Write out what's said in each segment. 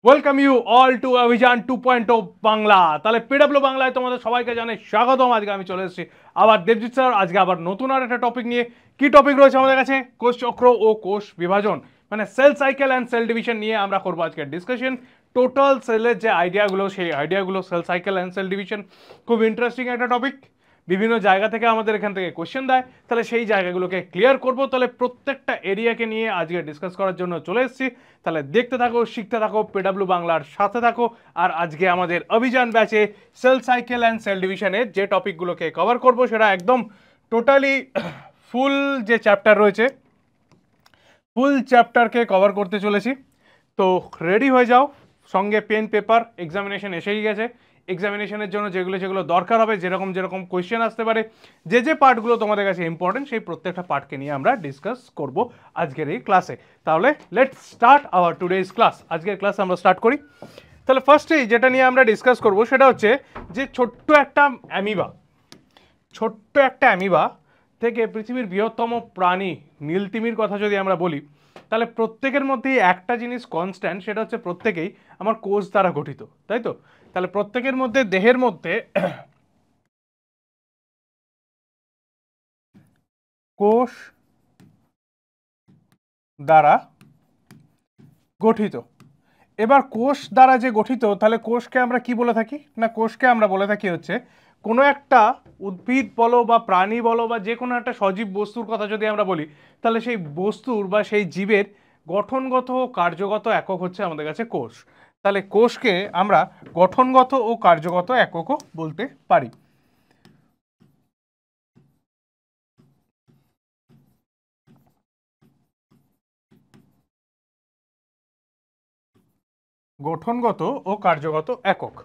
Welcome you all two অভিযান 2.0 বাংলা। তাহলে PW বাংলায় তোমাদের সবাইকে জানাই স্বাগতম। আজকে আমি চলে এসেছি আবার দেবজিৎ স্যার, আজকে আবার নতুন আর একটা টপিক নিয়ে। কি টপিক রয়েছে আমাদের কাছে? কোষ চক্র ও কোষ বিভাজন, মানে sell cycle and cell division নিয়ে আমরা করবো আজকে ডিসকাশন। টোটাল সেলের যে আইডিয়াগুলো, সেই আইডিয়াগুলো, cell cycle and cell division, খুব ইন্টারেস্টিং একটা টপিক। বিভিন্ন জায়গা থেকে আমাদের এখান থেকে কোশ্চেন দেয়, তাহলে সেই জায়গাগুলোকে ক্লিয়ার করব। তাহলে প্রত্যেকটা এরিয়াকে নিয়ে আজকে ডিসকাস করার জন্য চলে এসেছি। তাহলে দেখতে থাকো, শিখতে থাকো, পিডব্লিউ বাংলার সাথে থাকো। আর আজকে আমাদের অভিযান ব্যাচে সেল সাইকেল অ্যান্ড সেল ডিভিশনের যে টপিকগুলোকে কভার করব সেটা একদম টোটালি ফুল যে চ্যাপ্টার রয়েছে, ফুল চ্যাপ্টারকে কভার করতে চলেছি। তো রেডি হয়ে যাও, সঙ্গে পেন পেপার। এক্সামিনেশন এসেই গেছে। এক্সামিনেশনের জন্য যেগুলো যেগুলো দরকার হবে, যেরকম যেরকম কোয়েশ্চেন আসতে পারে, যে পার্টগুলো তোমাদের কাছে ইম্পর্টেন্ট, সেই প্রত্যেকটা পার্টকে নিয়ে আমরা ডিসকাস করব আজকের এই ক্লাসে। তাহলে let's start our today's class. আজকের ক্লাস আমরা স্টার্ট করি। তাহলে ফার্স্টেই যেটা নিয়ে আমরা ডিসকাস করব সেটা হচ্ছে যে ছোট্ট একটা অ্যামিবা থেকে পৃথিবীর বৃহত্তম প্রাণী নীলতিমির কথা যদি আমরা বলি, তাহলে প্রত্যেকের মধ্যেই একটা জিনিস কনস্ট্যান্ট, সেটা হচ্ছে প্রত্যেকেই আমার কোষ দ্বারা গঠিত, তাই তো? তাহলে প্রত্যেকের মধ্যে, দেহের মধ্যে কোষ দ্বারা গঠিত। এবার কোষ দ্বারা যে গঠিত, তাহলে কোষকে আমরা কি বলে থাকি? না, কোষকে আমরা বলে থাকি হচ্ছে কোনো একটা উদ্ভিদ বলো বা প্রাণী বলো বা যে কোনো একটা সজীব বস্তুর কথা যদি আমরা বলি, তাহলে সেই বস্তুর বা সেই জীবের গঠনগত ও কার্যগত একক হচ্ছে আমাদের কাছে কোষ। তাহলে কোষকে আমরা গঠনগত ও কার্যগত এককও বলতে পারি। গঠনগত ও কার্যগত একক।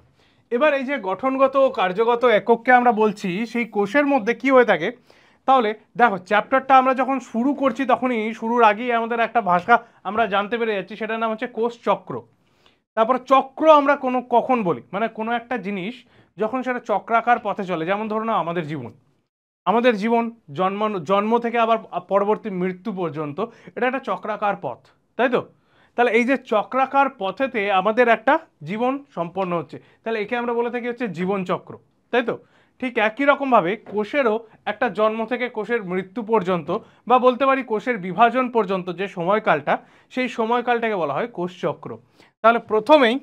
এবার এই যে গঠনগত ও কার্যগত একককে আমরা বলছি, সেই কোষের মধ্যে কি হয়ে থাকে? তাহলে দেখো, চ্যাপ্টারটা আমরা যখন শুরু করছি তখনই শুরুর আগেই আমাদের একটা ভাষা আমরা জানতে পেরে যাচ্ছি, সেটার নাম হচ্ছে কোষ চক্র। তারপর চক্র আমরা কখন বলি, মানে কোনো একটা জিনিস যখন সেটা চক্রাকার পথে চলে, যেমন ধরো না আমাদের জীবন জন্ম থেকে আবার পরবর্তী মৃত্যু পর্যন্ত, এটা একটা চক্রাকার পথ, তাই তো? তাহলে এই যে চক্রাকার পথেতে আমাদের একটা জীবন সম্পন্ন হচ্ছে, তাহলে একে আমরা বলে থাকি হচ্ছে জীবন চক্র, তাই তো? ঠিক একই রকমভাবে কোষেরও একটা জন্ম থেকে কোষের মৃত্যু পর্যন্ত, বা বলতে পারি কোষের বিভাজন পর্যন্ত যে সময়কালটা, সেই সময়কালটাকে বলা হয় কোষ চক্র। তাহলে প্রথমেই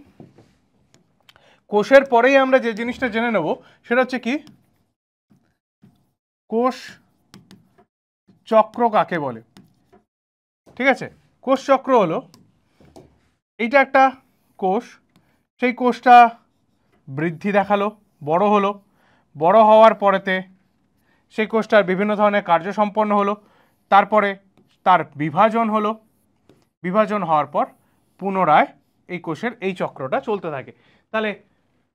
কোষের পরেই আমরা যে জিনিসটা জেনে নেব সেটা হচ্ছে কি, কোষ চক্র কাকে বলে। ঠিক আছে, কোষ চক্র হলো, এইটা একটা কোষ, সেই কোষটা বৃদ্ধি দেখালো, বড় হলো, বড় হওয়ার পরেতে সেই কোষটার বিভিন্ন ধরনের কার্য সম্পন্ন হলো, তারপরে তার বিভাজন হলো, বিভাজন হওয়ার পর পুনরায় এই কোষের এই চক্রটা চলতে থাকে। তাহলে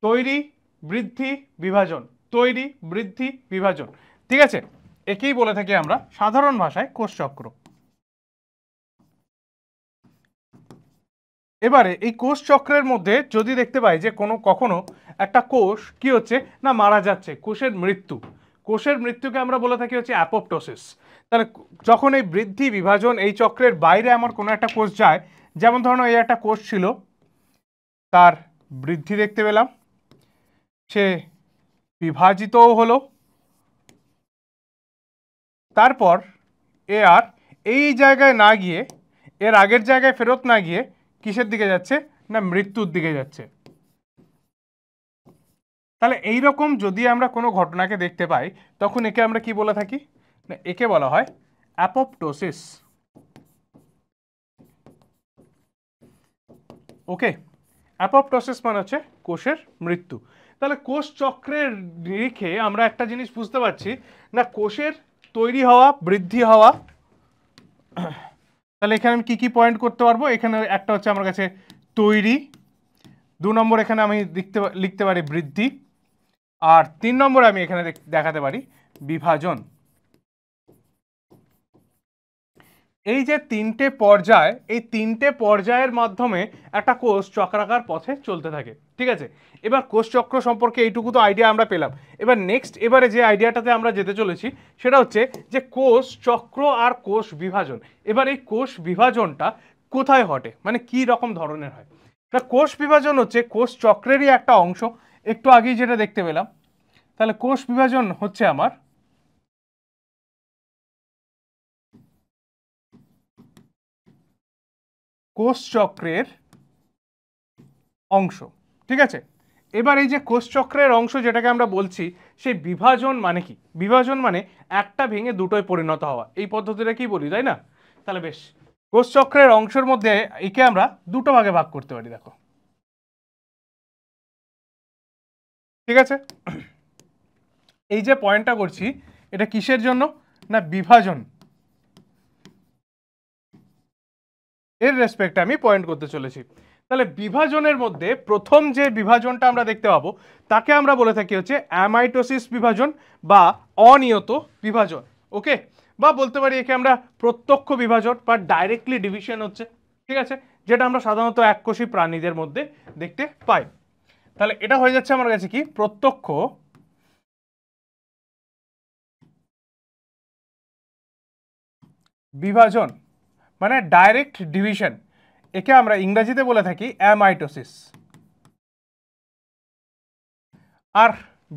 তৈরি, বৃদ্ধি, বিভাজন, তৈরি, বৃদ্ধি, বিভাজন, ঠিক আছে? একেই বলে থাকি আমরা সাধারণ ভাষায় কোষ চক্র। এবারে এই কোষ চক্রের মধ্যে যদি দেখতে পাই যে কখনো একটা কোষ কি হচ্ছে না, মারা যাচ্ছে, কোষের মৃত্যুকে আমরা বলে থাকি হচ্ছে অ্যাপোপ্টোসিস। তাহলে যখন এই বৃদ্ধি বিভাজন এই চক্রের বাইরে আমার কোনো একটা কোষ যায়, যেমন ধরো এই একটা কোষ ছিল, তার বৃদ্ধি দেখতে পেলাম, সে বিভাজিতও হলো, তারপর এ আর এই জায়গায় না গিয়ে, এর আগের জায়গায় ফেরত না গিয়ে কিসের দিকে যাচ্ছে? না, মৃত্যুর দিকে যাচ্ছে। তাহলে এই রকম যদি আমরা কোনো ঘটনাকে দেখতে পাই, তখন একে আমরা কি বলে থাকি? না, একে বলা হয় অ্যাপোপ্টোসিস। ওকে, অ্যাপোপ্টোসিস মানে হচ্ছে কোষের মৃত্যু। তাহলে কোষ চক্রের নিরিখে আমরা একটা জিনিস বুঝতে পারছি, না, কোষের তৈরি হওয়া, বৃদ্ধি হওয়া। তাহলে এখানে আমি কি পয়েন্ট করতে পারবো? এখানে একটা হচ্ছে আমার কাছে তৈরি, 2 নম্বর এখানে আমি লিখতে পারি বৃদ্ধি, আর 3 নম্বরে আমি এখানে দেখাতে পারি বিভাজন। এই যে তিনটে পর্যায়, এই তিনটে পর্যায়ের মাধ্যমে একটা কোষ চক্রাকার পথে চলতে থাকে, ঠিক আছে? এবার কোষ চক্র সম্পর্কে এইটুকু তো আইডিয়া আমরা পেলাম। এবার এবারে যে আইডিয়াটাতে আমরা যেতে চলেছি সেটা হচ্ছে যে কোষ চক্র আর কোষ বিভাজন। এবার এই কোষ বিভাজনটা কোথায় ঘটে, মানে কি রকম ধরনের হয়? তা কোষ বিভাজন হচ্ছে কোষ চক্রেরই একটা অংশ, একটু আগেই যেটা দেখতে পেলাম। তাহলে কোষ বিভাজন হচ্ছে আমার কোষ চক্রের অংশ, ঠিক আছে। এবার এই যে কোষ চক্রের অংশ যেটাকে আমরা বলছি, সেই বিভাজন মানে কি? বিভাজন মানে একটা ভেঙে দুটোয় পরিণত হওয়া, এই পদ্ধতিটা কি বলি, তাই না? তাহলে বেশ, কোষ চক্রের অংশের মধ্যে একে আমরা দুটো ভাগে ভাগ করতে পারি, দেখো, ঠিক আছে। এই যে পয়েন্টটা করছি, এটা কিসের জন্য? না বিভাজন, এর রেসপেক্টে আমি পয়েন্ট করতে চলেছি। তাহলে বিভাজনের মধ্যে প্রথম যে বিভাজনটা আমরা দেখতে পাবো তাকে আমরা বলে থাকি হচ্ছে অ্যামাইটোসিস বিভাজন বা অনিয়ত বিভাজন, ওকে। বা বলতে পারি একে আমরা প্রত্যক্ষ বিভাজন বা ডাইরেক্টলি ডিভিশন হচ্ছে, ঠিক আছে, যেটা আমরা সাধারণত এককোষী প্রাণীদের মধ্যে দেখতে পাই। তাহলে এটা হয়ে যাচ্ছে আমার কাছে কি প্রত্যক্ষ বিভাজন, মানে ডাইরেক্ট ডিভিশন। একে আমরা ইংরেজিতে বলে থাকি অ্যামাইটোসিস। আর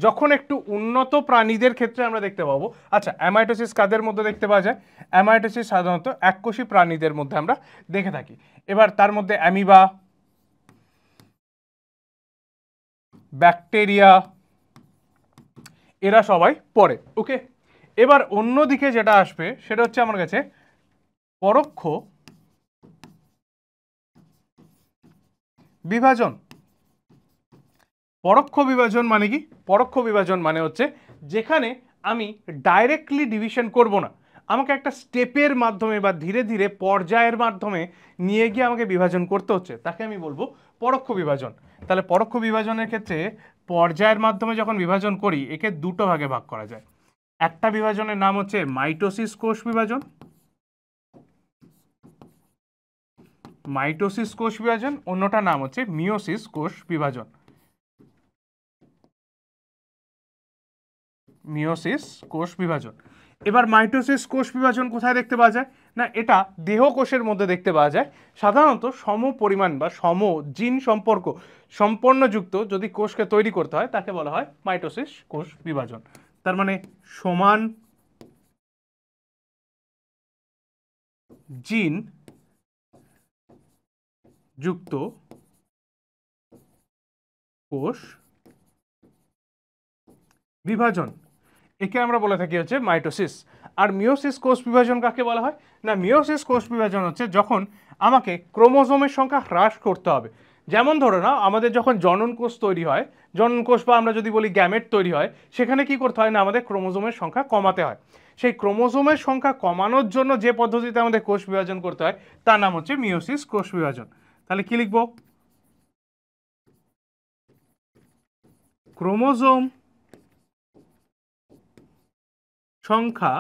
যখন একটু উন্নত প্রাণীদের ক্ষেত্রে আমরা দেখতে পাবো, আচ্ছা অ্যামাইটোসিস কাদের মধ্যে দেখতে পাওয়া যায়? অ্যামাইটোসিস সাধারণত এককোষী প্রাণীদের মধ্যে আমরা দেখে থাকি। এবার তার মধ্যে অ্যামিবা, ব্যাকটেরিয়া, এরা সবাই পড়ে, ওকে। এবার অন্যদিকে যেটা আসবে সেটা হচ্ছে আমার কাছে পরোক্ষ বিভাজন। পরোক্ষ বিভাজন মানে কি? পরোক্ষ বিভাজন মানে হচ্ছে যেখানে আমি ডাইরেক্টলি ডিভিশন করব না, আমাকে একটা স্টেপের মাধ্যমে বা ধীরে ধীরে পর্যায়ের মাধ্যমে নিয়ে গিয়ে আমাকে বিভাজন করতে হচ্ছে, তাকে আমি বলবো পরোক্ষ বিভাজন। তাহলে পরোক্ষ বিভাজনের ক্ষেত্রে পর্যায়ের মাধ্যমে যখন বিভাজন করি, একে দুটো ভাগে ভাগ করা যায়। একটা বিভাজনের নাম হচ্ছে মাইটোসিস কোষ বিভাজন, মাইটোসিস কোষ বিভাজন, অন্যটার নাম হচ্ছে মিওসিস কোষ বিভাজন, মিওসিস কোষ বিভাজন। এবার মাইটোসিস কোষ বিভাজন কোথায় দেখতে পাওয়া যায়? না এটা দেহ কোষের মধ্যে দেখতে পাওয়া যায়। সাধারণত সম পরিমাণ বা সম জিন সম্পর্ক সম্পন্নযুক্ত যদি কোষকে তৈরি করতে হয় তাকে বলা হয় মাইটোসিস কোষ বিভাজন। তার মানে সমান জিন যুক্ত কোষ বিভাজন, একে আমরা বলে থাকি হচ্ছে মাইটোসিস। আর মিওসিস কোষ বিভাজন কাকে বলা হয়? না মিওসিস কোষ বিভাজন হচ্ছে যখন আমাকে ক্রোমোজোমের সংখ্যা হ্রাস করতে হবে। যেমন ধরো না আমাদের যখন জনন কোষ তৈরি হয়, জনন কোষ বা আমরা যদি বলি গ্যামেট তৈরি হয়, সেখানে কি করতে হয় না আমাদের ক্রোমোজোমের সংখ্যা কমাতে হয়। সেই ক্রোমোজোমের সংখ্যা কমানোর জন্য যে পদ্ধতিতে আমাদের কোষ বিভাজন করতে হয় তার নাম হচ্ছে মিওসিস কোষ বিভাজন। তাহলে কি লিখবো? ক্রোমোজোম সংখ্যা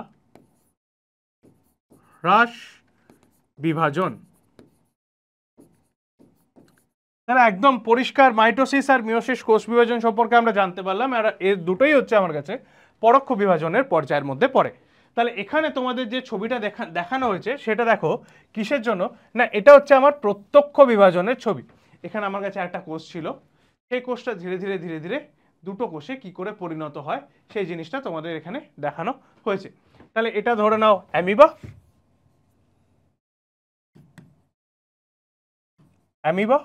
হ্রাস বিভাজন। তাহলে একদম পরিষ্কার মাইটোসিস আর মিওসিস কোষ বিভাজন সম্পর্কে আমরা জানতে পারলাম, আর এর দুটোই হচ্ছে আমার কাছে পরোক্ষ বিভাজনের পর্যায়ের মধ্যে পড়ে। তাহলে এখানে তোমাদের যে ছবিটা দেখানো হয়েছে সেটা দেখো কিসের জন্য? না এটা হচ্ছে আমার প্রত্যক্ষ বিভাজনের ছবি। এখানে আমার কাছে একটা কোষ ছিল, সেই কোষটা ধীরে ধীরে ধীরে ধীরে দুটো কোষে কি করে পরিণত হয় সেই জিনিসটা তোমাদের এখানে দেখানো হয়েছে। তাহলে এটা ধরে নাও অ্যামিবা, অ্যামিবা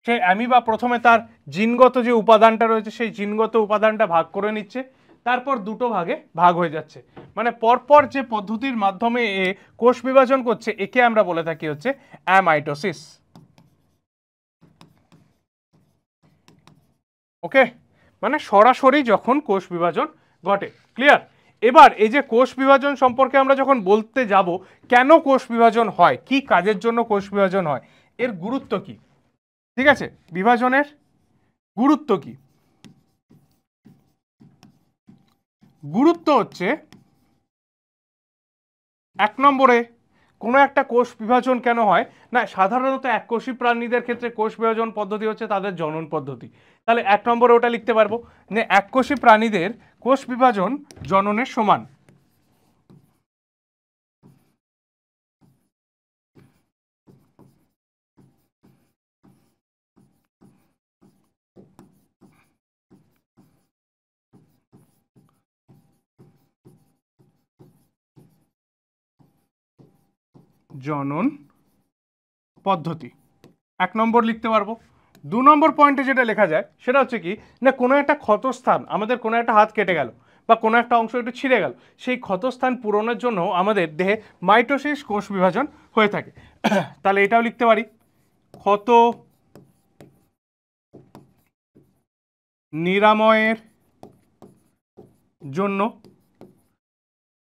সেই অ্যামিবা প্রথমে তার জিনগত যে উপাদানটা রয়েছে সেই জিনগত উপাদানটা ভাগ করে নিচ্ছে, তারপর দুটো ভাগে ভাগ হয়ে যাচ্ছে। মানে পরপর যে পদ্ধতির মাধ্যমে এ কোষ বিভাজন করছে একে আমরা বলে থাকি হচ্ছে অ্যামাইটোসিস, ওকে। মানে সরাসরি যখন কোষ বিভাজন ঘটে, ক্লিয়ার? এবার এই যে কোষ বিভাজন সম্পর্কে আমরা যখন বলতে যাব, কেন কোষ বিভাজন হয়, কি কাজের জন্য কোষ বিভাজন হয়, এর গুরুত্ব কি, ঠিক আছে, বিভাজনের গুরুত্ব কি? গুরুত্ব হচ্ছে এক নম্বরে কোনো একটা কোষ বিভাজন কেন হয় না সাধারণত এককোষী প্রাণীদের ক্ষেত্রে কোষ বিভাজন পদ্ধতি হচ্ছে তাদের জনন পদ্ধতি। তাহলে এক নম্বরে ওটা লিখতে পারবো যে এককোষী প্রাণীদের কোষ বিভাজন জননের সমান। জনন পদ্ধতি, 1 নম্বর লিখতে পারবো। 2 নম্বর পয়েন্টে যেটা লেখা যায় সেটা হচ্ছে কি না, কোনো একটা ক্ষতস্থান, আমাদের কোনো একটা হাত কেটে গেল বা কোনো একটা অংশ একটু ছিঁড়ে গেল, সেই ক্ষতস্থান পূরণের জন্য আমাদের দেহে মাইটোসিস কোষ বিভাজন হয়ে থাকে। তাহলে এটাও লিখতে পারি, ক্ষত নিরাময়ের জন্য।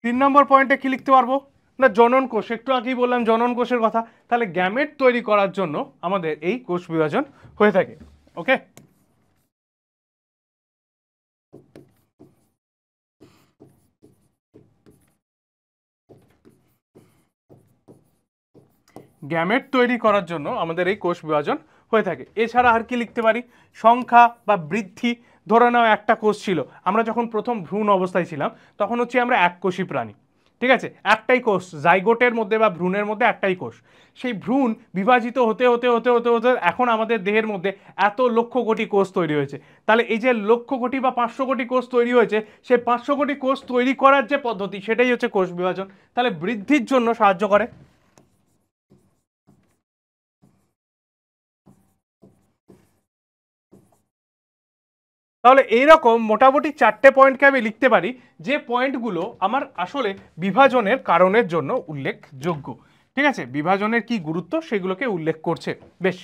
3 নম্বর পয়েন্টে কি লিখতে পারবো না, জনন কোষ, একটু আগেই বললাম জনন কোষের কথা, তাহলে গ্যামেট তৈরি করার জন্য আমাদের এই কোষ বিভাজন হয়ে থাকে। ওকে, গ্যামেট তৈরি করার জন্য আমাদের এই কোষ বিভাজন হয়ে থাকে। এছাড়া আর কি লিখতে পারি, সংখ্যা বা বৃদ্ধি। ধরে নাও একটা কোষ ছিল, আমরা যখন প্রথম ভ্রূণ অবস্থায় ছিলাম তখন হচ্ছে আমরা এককোষী প্রাণী, ঠিক আছে, একটাই কোষ, জাইগোটের মধ্যে বা ভ্রূণের মধ্যে একটাই কোষ। সেই ভ্রূণ বিভাজিত হতে হতে হতে হতে হতে এখন আমাদের দেহের মধ্যে এত লক্ষ কোটি কোষ তৈরি হয়েছে। তাহলে এই যে লক্ষ কোটি বা 500 কোটি কোষ তৈরি হয়েছে, সেই 500 কোটি কোষ তৈরি করার যে পদ্ধতি সেটাই হচ্ছে কোষ বিভাজন। তাহলে বৃদ্ধির জন্য সাহায্য করে। তাহলে এইরকম মোটামুটি 4টে পয়েন্টকে আমি লিখতে পারি, যে পয়েন্টগুলো আমার আসলে বিভাজনের কারণের জন্য উল্লেখযোগ্য। ঠিক আছে, বিভাজনের কি গুরুত্ব সেগুলোকে উল্লেখ করছে। বেশ,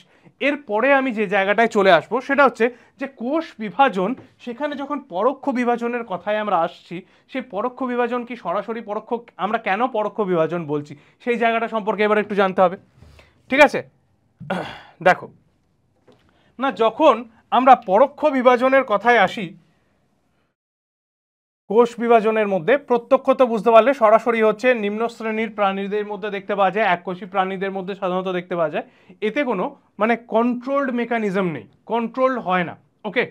এরপরে আমি যে জায়গাটায় চলে আসবো সেটা হচ্ছে যে কোষ বিভাজন, সেখানে যখন পরোক্ষ বিভাজনের কথায় আমরা আসছি, সেই পরোক্ষ বিভাজন কি সরাসরি পরোক্ষ, আমরা কেন পরোক্ষ বিভাজন বলছি সেই জায়গাটা সম্পর্কে এবার একটু জানতে হবে। ঠিক আছে, দেখো না, যখন আমরা পরোক্ষ বিভাজনের কথায় আসি, কোষ বিভাজনের মধ্যে প্রত্যক্ষ তো বুঝতে পারলে সরাসরি হচ্ছে নিম্ন শ্রেণীর প্রাণীদের মধ্যে দেখতে পাওয়া যায়, এককোষী প্রাণীদের মধ্যে সাধারণত দেখতে পাওয়া যায়। এতে কোনো মানে কন্ট্রোলড মেকানিজম নেই, কন্ট্রোলড হয় না। ওকে,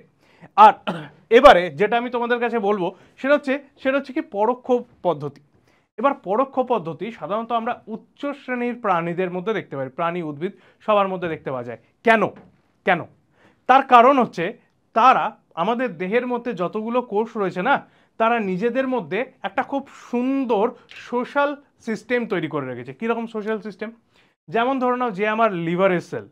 আর এবারে যেটা আমি তোমাদের কাছে বলবো সেটা হচ্ছে কি পরোক্ষ পদ্ধতি। এবার পরোক্ষ পদ্ধতি সাধারণত আমরা উচ্চ শ্রেণীর প্রাণীদের মধ্যে দেখতে পাই, প্রাণী উদ্ভিদ সবার মধ্যে দেখতে পাওয়া যায়। কেন কেন তার কারণ হচ্ছে, তারা আমাদের দেহের মধ্যে যতগুলো কোষ রয়েছে না, তারা নিজেদের মধ্যে একটা খুব সুন্দর সোশ্যাল সিস্টেম তৈরি করে রেখেছে। কীরকম সোশ্যাল সিস্টেম? যেমন ধরে নাও, যে আমার লিভারের সেল,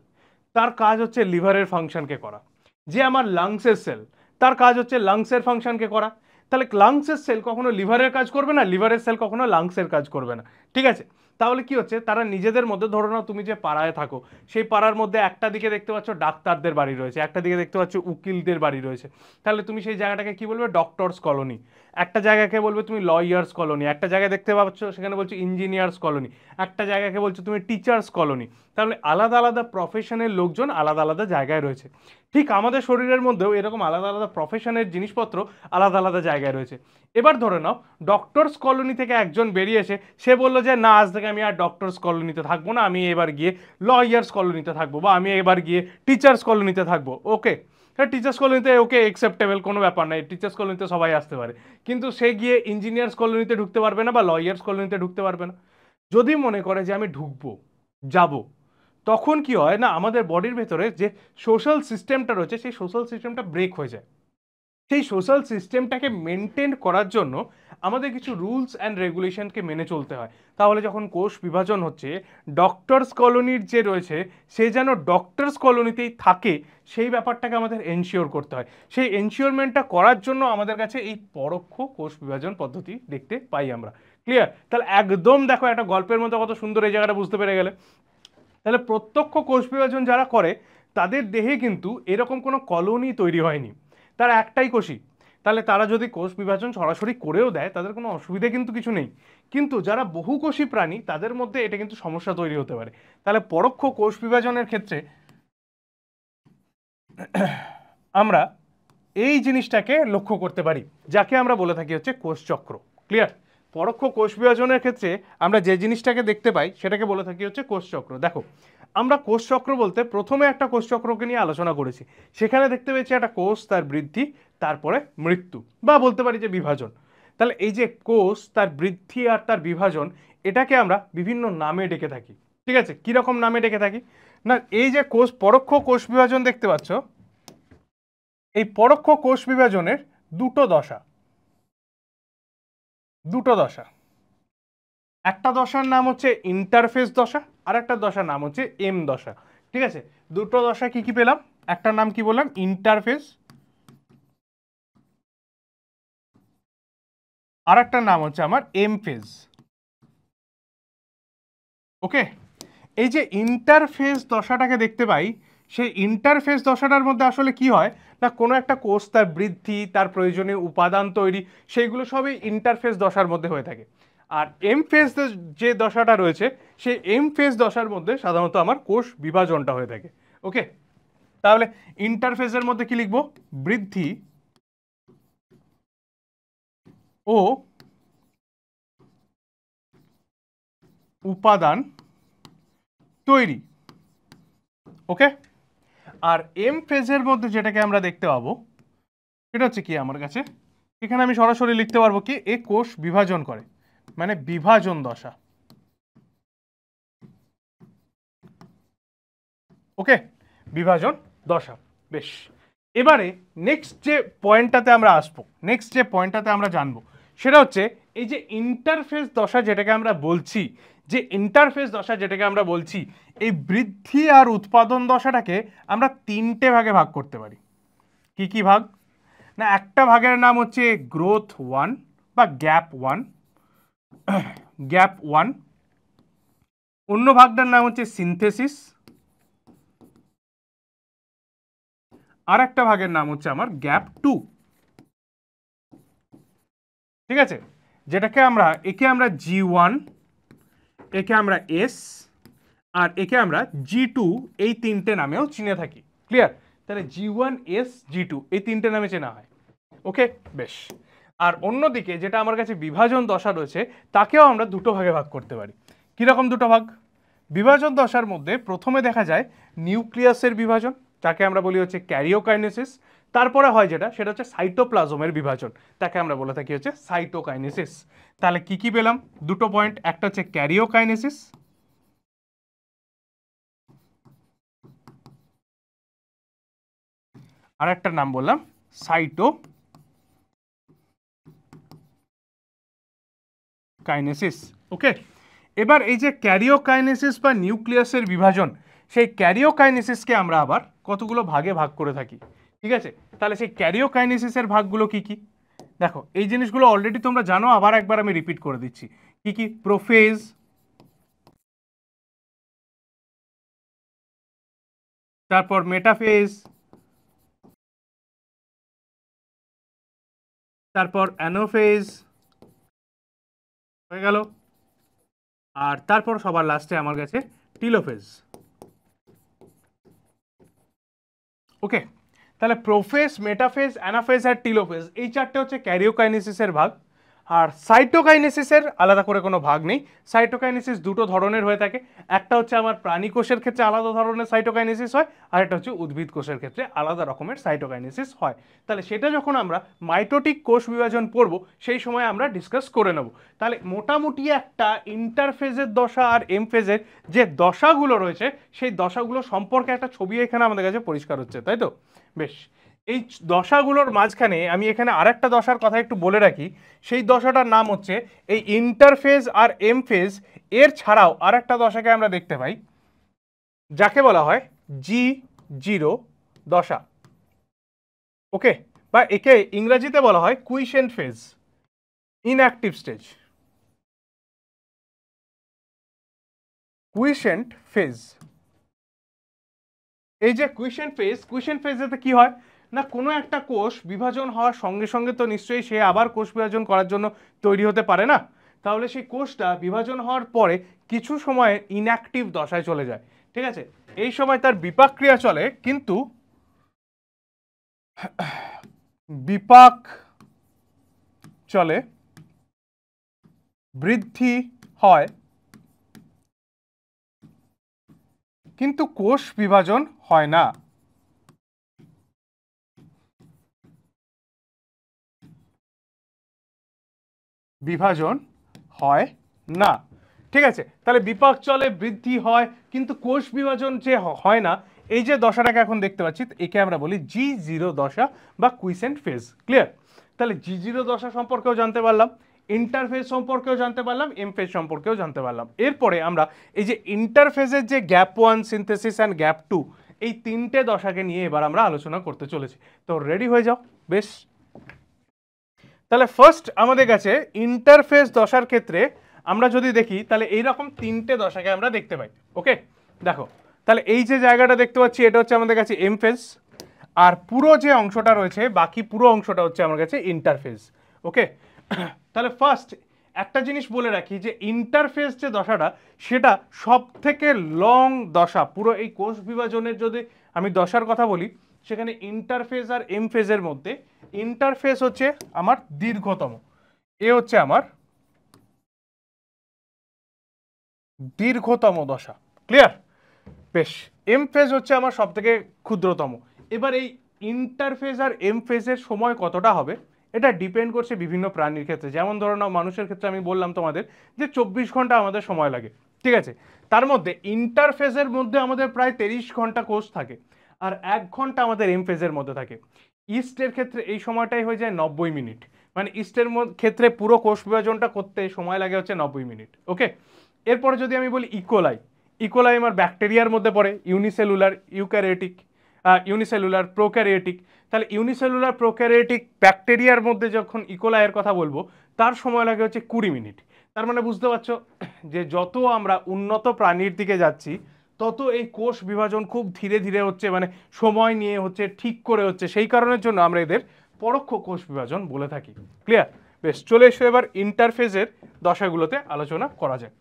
তার কাজ হচ্ছে লিভারের ফাংশনকে করা। যে আমার লাংসের সেল, তার কাজ হচ্ছে লাংসের ফাংশনকে করা। তাহলে লাংসের সেল কখনো লিভারের কাজ করবে না, লিভারের সেল কখনো লাংসের কাজ করবে না। ঠিক আছে, তাহলে কি হচ্ছে, তারা নিজেদের মধ্যে, ধরে নাও তুমি যে পাড়ায় থাকো, সেই পাড়ার মধ্যে একটা দিকে দেখতে পাচ্ছ ডাক্তারদের বাড়ি রয়েছে, একটা দিকে দেখতে পাচ্ছ উকিলদের বাড়ি রয়েছে, তাহলে তুমি সেই জায়গাটাকে কি বলবে, ডক্টরস কলোনি। একটা জায়গাকে বলবে তুমি লয়ার্স কলোনি, একটা জায়গায় দেখতে পাচ্ছ সেখানে বলছো ইঞ্জিনিয়ার্স কলোনি, একটা জায়গাকে বলছো তুমি টিচার্স কলোনি। তাহলে আলাদা আলাদা প্রফেশনের লোকজন আলাদা আলাদা জায়গায় রয়েছে। ঠিক আমাদের শরীরের মধ্যেও এরকম আলাদা আলাদা প্রফেশনের জিনিসপত্র আলাদা আলাদা জায়গায় রয়েছে। এবার ধরে নাও ডক্টরস কলোনি থেকে একজন বেরিয়ে এসে সে বললো যে না, আজ থেকে আমি আর ডক্টরস কলোনিতে থাকবো না, আমি এবার গিয়ে লয়ার্স কলোনিতে থাকবো, বা আমি এবার গিয়ে টিচার্স কলোনিতে থাকবো। ওকে, টিচার্স কলোনিতে ওকে একসেপ্টেবল, কোনো ব্যাপার নাই, টিচার্স কলোনিতে সবাই আসতে পারে। কিন্তু সে গিয়ে ইঞ্জিনিয়ার্স কলোনিতে ঢুকতে পারবে না বা লয়ার্স কলোনিতে ঢুকতে পারবে না। যদি মনে করে যে আমি ঢুকবো, যাব, তখন কি হয় না, আমাদের বডির ভেতরে যে সোশ্যাল সিস্টেমটা রয়েছে সেই সোশ্যাল সিস্টেমটা ব্রেক হয়ে যায়। সেই সোশ্যাল সিস্টেমটাকে মেনটেন করার জন্য আমাদের কিছু রুলস অ্যান্ড রেগুলেশনকে মেনে চলতে হয়। তাহলে যখন কোষ বিভাজন হচ্ছে, ডক্টরস কলোনির যে রয়েছে সে যেন ডক্টরস কলোনিতেই থাকে, সেই ব্যাপারটাকে আমাদের এনশিওর করতে হয়। সেই এনশিওরমেন্টটা করার জন্য আমাদের কাছে এই পরোক্ষ কোষ বিভাজন পদ্ধতি দেখতে পাই আমরা। ক্লিয়ার? তাহলে একদম দেখো, একটা গল্পের মতো কত সুন্দর এই জায়গাটা বুঝতে পেরে গেলে। তাহলে প্রত্যক্ষ কোষ বিভাজন যারা করে, তাদের দেহে কিন্তু এরকম কোনো কলোনি তৈরি হয়নি, তারা একটাই কোষী। তাহলে তারা যদি কোষ বিভাজন সরাসরি করেও দেয় তাদের কোনো অসুবিধা কিন্তু কিছু নেই। কিন্তু যারা বহুকোষী প্রাণী তাদের মধ্যে এটা কিন্তু সমস্যা তৈরি হতে পারে। তাহলে পরোক্ষ কোষ বিভাজনের ক্ষেত্রে আমরা এই জিনিসটাকে লক্ষ্য করতে পারি, যাকে আমরা বলে থাকি হচ্ছে কোষচক্র। ক্লিয়ার? পরোক্ষ কোষ বিভাজনের ক্ষেত্রে আমরা যে জিনিসটাকে দেখতে পাই সেটাকে বলে থাকি হচ্ছে কোষচক্র। দেখো, আমরা কোষচক্র বলতে প্রথমে একটা কোষচক্রকে নিয়ে আলোচনা করেছি, সেখানে দেখতে পেয়েছি একটা কোষ, তার বৃদ্ধি, তারপরে মৃত্যু, বা বলতে পারি যে বিভাজন। তাহলে এই যে কোষ, তার বৃদ্ধি আর তার বিভাজন, এটাকে আমরা বিভিন্ন নামে ডেকে থাকি। ঠিক আছে, কিরকম নামে ডেকে থাকি না, এই যে কোষ, পরোক্ষ কোষ বিভাজন দেখতে পাচ্ছ, এই পরোক্ষ কোষ বিভাজনের দুটো দশা, দুটো দশা। একটা দশার নাম হচ্ছে ইন্টারফেস দশা, আর একটা দশার নাম হচ্ছে এম দশা। ঠিক আছে, দুটো দশা কি কি পেলাম? একটার নাম কি বললাম? ইন্টারফেস, আর একটার নাম হচ্ছে আমার এম ফেজ। ওকে, এই যে ইন্টারফেস দশাটাকে দেখতে পাই, সেই ইন্টারফেস দশাটার মধ্যে আসলে কি হয় না, কোনো একটা কোষ তার বৃদ্ধি, তার প্রয়োজনীয় উপাদান তৈরি, সেইগুলো সবই ইন্টারফেস দশার মধ্যে হয়ে থাকে। আর এম ফেজ যে দশাটা রয়েছে, সেই এম ফেজ দশার মধ্যে সাধারণত আমার কোষ বিভাজনটা হয়ে থাকে। ওকে, তাহলে ইন্টারফেসের মধ্যে কি লিখবো? বৃদ্ধি ও উপাদান তৈরি। ওকে, আর এম ফেজের মধ্যে যেটাকে আমরা দেখতে পাবো সেটা হচ্ছে কি আমার কাছে, এখানে আমি সরাসরি লিখতে পারবো কি, এ কোষ বিভাজন করে, মানে বিভাজন দশা। ওকে, বিভাজন দশা। বেশ, এবারে নেক্সট যে পয়েন্টটাতে আমরা আসবো, নেক্সট যে পয়েন্টটাতে আমরা জানবো, সেটা হচ্ছে এই যে ইন্টারফেস দশা যেটাকে আমরা বলছি, যে ইন্টারফেস দশা যেটাকে আমরা বলছি, এই বৃদ্ধি আর উৎপাদন দশাটাকে আমরা তিনটে ভাগে ভাগ করতে পারি। কি কি ভাগ? না, একটা ভাগের নাম হচ্ছে গ্রোথ ওয়ান বা গ্যাপ ওয়ান, গ্যাপ ওয়ান। অন্য ভাগটার নাম হচ্ছে সিনথেসিস, আর একটা ভাগের নাম হচ্ছে আমার গ্যাপ টু। ঠিক আছে, যেটাকে আমরা, একে আমরা G1, একে আমরা S, আর একে আমরা G2, এই তিনটে নামেও চিনে থাকি। ক্লিয়ার? তাহলে G1, S, G2 এই তিনটে নামে চেনা হয়। ওকে, বেশ। আর অন্যদিকে যেটা আমার কাছে বিভাজন দশা রয়েছে, তাকেও আমরা দুটো ভাগে ভাগ করতে পারি। কিরকম দুটো ভাগ? বিভাজন দশার মধ্যে প্রথমে দেখা যায় নিউক্লিয়াসের বিভাজন, যাকে আমরা বলি হচ্ছে ক্যারিওকাইনেসিস। তারপরে হয় যেটা, সেটা হচ্ছে সাইটোপ্লাজমের বিভাজন, তাকে আমরা বলে থাকি হচ্ছে সাইটোকাইনেসিস। তাহলে কি কি পেলাম? দুটো পয়েন্ট, একটা হচ্ছে ক্যারিওকাইনেসিস, আর একটার নাম বললাম সাইটোকাইনেসিস। ওকে, এবার এই যে ক্যারিওকাইনেসিস বা নিউক্লিয়াসের বিভাজন, সেই ক্যারিওকাইনেসিসকে আমরা আবার কতগুলো ভাগে ভাগ করে থাকি। ঠিক আছে, তাহলে সেই ক্যারিওকাইনেসিসের ভাগগুলো কি কি? দেখো, এই জিনিসগুলো অলরেডি তোমরা জানো, আবার একবার আমি রিপিট করে দিচ্ছি। কি কি? প্রোফেজ, তারপর মেটাফেজ, তারপর অ্যানোফেজ হয়ে গেল, আর তারপর সবার লাস্টে আমার কাছে টিলোফেজ। ওকে, তাহলে প্রোফেজ, মেটাফেজ, অ্যানাফেজ আর টিলোফেজ, এই চারটে হচ্ছে ক্যারিওকাইনেসিসের ভাগ। আর সাইটোকাইনেসিসের আলাদা করে কোনো ভাগ নেই। সাইটোকাইনেসিস দুটো ধরনের হয়ে থাকে, একটা হচ্ছে আমার প্রাণী কোষের ক্ষেত্রে আলাদা ধরনের সাইটোকাইনেসিস হয়, আর একটা হচ্ছে উদ্ভিদ কোষের ক্ষেত্রে আলাদা রকমের সাইটোকাইনেসিস হয়। তাহলে সেটা যখন আমরা মাইটোটিক কোষ বিভাজন পড়ব, সেই সময় আমরা ডিসকাস করে নেব। তাহলে মোটামুটি একটা ইন্টারফেজের দশা আর এম ফেজের যে দশাগুলো রয়েছে, সেই দশাগুলো সম্পর্কে একটা ছবি এখানে আমাদের কাছে পরিষ্কার হচ্ছে, তাই তো? বেশ, এই দশাগুলোর মাঝখানে আমি এখানে আরেকটা দশার কথা একটু বলে রাখি। সেই দশাটার নাম হচ্ছে, এই ইন্টারফেজ আর এম ফেজ এর ছাড়াও আরেকটা দশাকে আমরা দেখতে পাই, যাকে বলা হয় G0 দশা। ওকে, বা একে ইংরেজিতে বলা হয় কুইসেন্ট ফেজ, ইনঅ্যাক্টিভ স্টেজ। কুইসেন্ট ফেজ, এই যে কুইসেন্ট ফেজ, কুইসেন্ট ফেজেতে কি হয় না, কোনো একটা কোষ বিভাজন হওয়ার সঙ্গে সঙ্গে তো নিশ্চয়ই সে আবার কোষ বিভাজন করার জন্য তৈরি হতে পারে না। তাহলে সেই কোষটা বিভাজন হওয়ার পরে কিছু সময় ইনঅ্যাক্টিভ দশায় চলে যায়। ঠিক আছে, এই সময় তার বিপাক ক্রিয়া চলে, কিন্তু বিপাক চলে, বৃদ্ধি হয়, কিন্তু কোষ বিভাজন হয় না। বিভাজন হয় না। ঠিক আছে, তাহলে বিপাক চলে, বৃদ্ধি হয়, কিন্তু কোষ বিভাজন যে হয় না, এই যে দশাটাকে এখন দেখতে পাচ্ছি, একে আমরা বলি G0 দশা বা কুইসেন্ট ফেজ। ক্লিয়ার? তাহলে G0 দশা সম্পর্কেও জানতে পারলাম। ইন্টারফেজ সম্পর্কেও জানতে পারলাম, এম ফেজ সম্পর্কেও জানতে পারলাম। এরপরে আমরা এই যে ইন্টারফেজের যে গ্যাপ 1, সিনথেসিস অ্যান্ড গ্যাপ 2, এই তিনটে দশাকে নিয়ে এবার আমরা আলোচনা করতে চলেছি। তো রেডি হয়ে যাও। বেশ, তাহলে ফার্স্ট আমাদের কাছে ইন্টারফেস দশার ক্ষেত্রে আমরা যদি দেখি তাহলে এইরকম তিনটে দশাকে আমরা দেখতে পাই। ওকে, দেখো তাহলে এই যে জায়গাটা দেখতে পাচ্ছি এটা হচ্ছে আমাদের কাছে এম ফেজ, আর পুরো যে অংশটা রয়েছে বাকি পুরো অংশটা হচ্ছে আমার কাছে ইন্টারফেজ। ওকে, তাহলে ফার্স্ট একটা জিনিস বলে রাখি যে ইন্টারফেস যে দশাটা সেটা সব থেকে লং দশা। পুরো এই কোষ বিভাজনের যদি আমি দশার কথা বলি সেখানে ইন্টারফেস আর এম ফেজের মধ্যে ইন্টারফেস হচ্ছে আমার দীর্ঘতম, এ হচ্ছে আমার দীর্ঘতম দশা। ক্লিয়ার? বেশ, এম ফেজ হচ্ছে আমার সব থেকে ক্ষুদ্রতম। এবার এই ইন্টারফেজ আর এম ফেজের সময় কতটা হবে এটা ডিপেন্ড করছে বিভিন্ন প্রাণীর ক্ষেত্রে। যেমন ধরো নাও মানুষের ক্ষেত্রে আমি বললাম তোমাদের যে 24 ঘন্টা আমাদের সময় লাগে, ঠিক আছে। তার মধ্যে ইন্টারফেজের মধ্যে আমাদের প্রায় 23 ঘন্টা কোষ থাকে, আর 1 ঘন্টা আমাদের এম ফেজের মধ্যে থাকে। ইস্টের ক্ষেত্রে এই সময়টাই হয়ে যায় 90 মিনিট, মানে ইস্টের ক্ষেত্রে পুরো কোষ বিভাজনটা করতে সময় লাগে হচ্ছে 90 মিনিট। ওকে, এরপরে যদি আমি বলি ইকোলাই, ইকোলাই আমার ব্যাকটেরিয়ার মধ্যে পড়ে, ইউনিসেলুলার, ইউক্যারিওটিক, ইউনিসেলুলার, প্রোক্যারিওটিক। তাহলে ইউনিসেলুলার প্রোক্যারিওটিক ব্যাকটেরিয়ার মধ্যে যখন ইকোলাইয়ের কথা বলবো তার সময় লাগে হচ্ছে 20 মিনিট। তার মানে বুঝতে পারছো যে যত আমরা উন্নত প্রাণীর দিকে যাচ্ছি তত এই কোষ বিভাজন খুব ধীরে ধীরে হচ্ছে, মানে সময় নিয়ে হচ্ছে, ঠিক করে হচ্ছে। সেই কারণের জন্য আমরা এদের পরোক্ষ কোষ বিভাজন বলে থাকি। ক্লিয়ার? বেশ, চলে এসো এবার ইন্টারফেজের দশাগুলোতে আলোচনা করা যায়।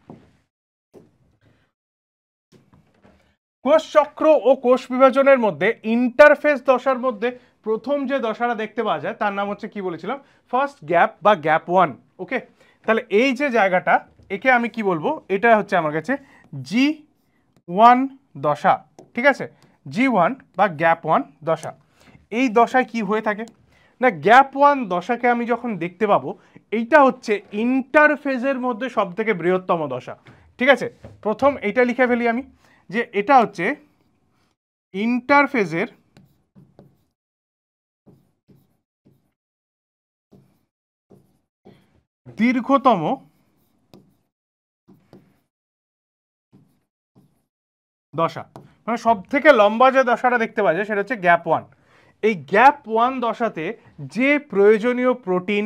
কোষ চক্র ও কোষ বিভাজনের মধ্যে ইন্টারফেস দশার মধ্যে প্রথম যে দশাটা দেখতে পাওয়া যায় তার নাম হচ্ছে কি বলেছিলাম, ফার্স্ট গ্যাপ বা গ্যাপ 1। ওকে, তাহলে এই যে জায়গাটা একে আমি কি বলবো, এটা হচ্ছে আমার কাছে G1 দশা। ঠিক আছে, G1 বা গ্যাপ 1 দশা। এই দশায় কি হয়ে থাকে না, গ্যাপ 1 দশাকে আমি যখন দেখতে পাবো এইটা হচ্ছে ইন্টারফেজের মধ্যে সব থেকে বৃহত্তম দশা। ঠিক আছে, প্রথম এইটা লিখে ফেলি আমি যে এটা হচ্ছে ইন্টারফেজের দীর্ঘতম দশা, মানে সব থেকে লম্বা যে দশাটা দেখতে পাওয়া যায় সেটা হচ্ছে গ্যাপ 1। এই গ্যাপ 1 দশাতে যে প্রয়োজনীয় প্রোটিন,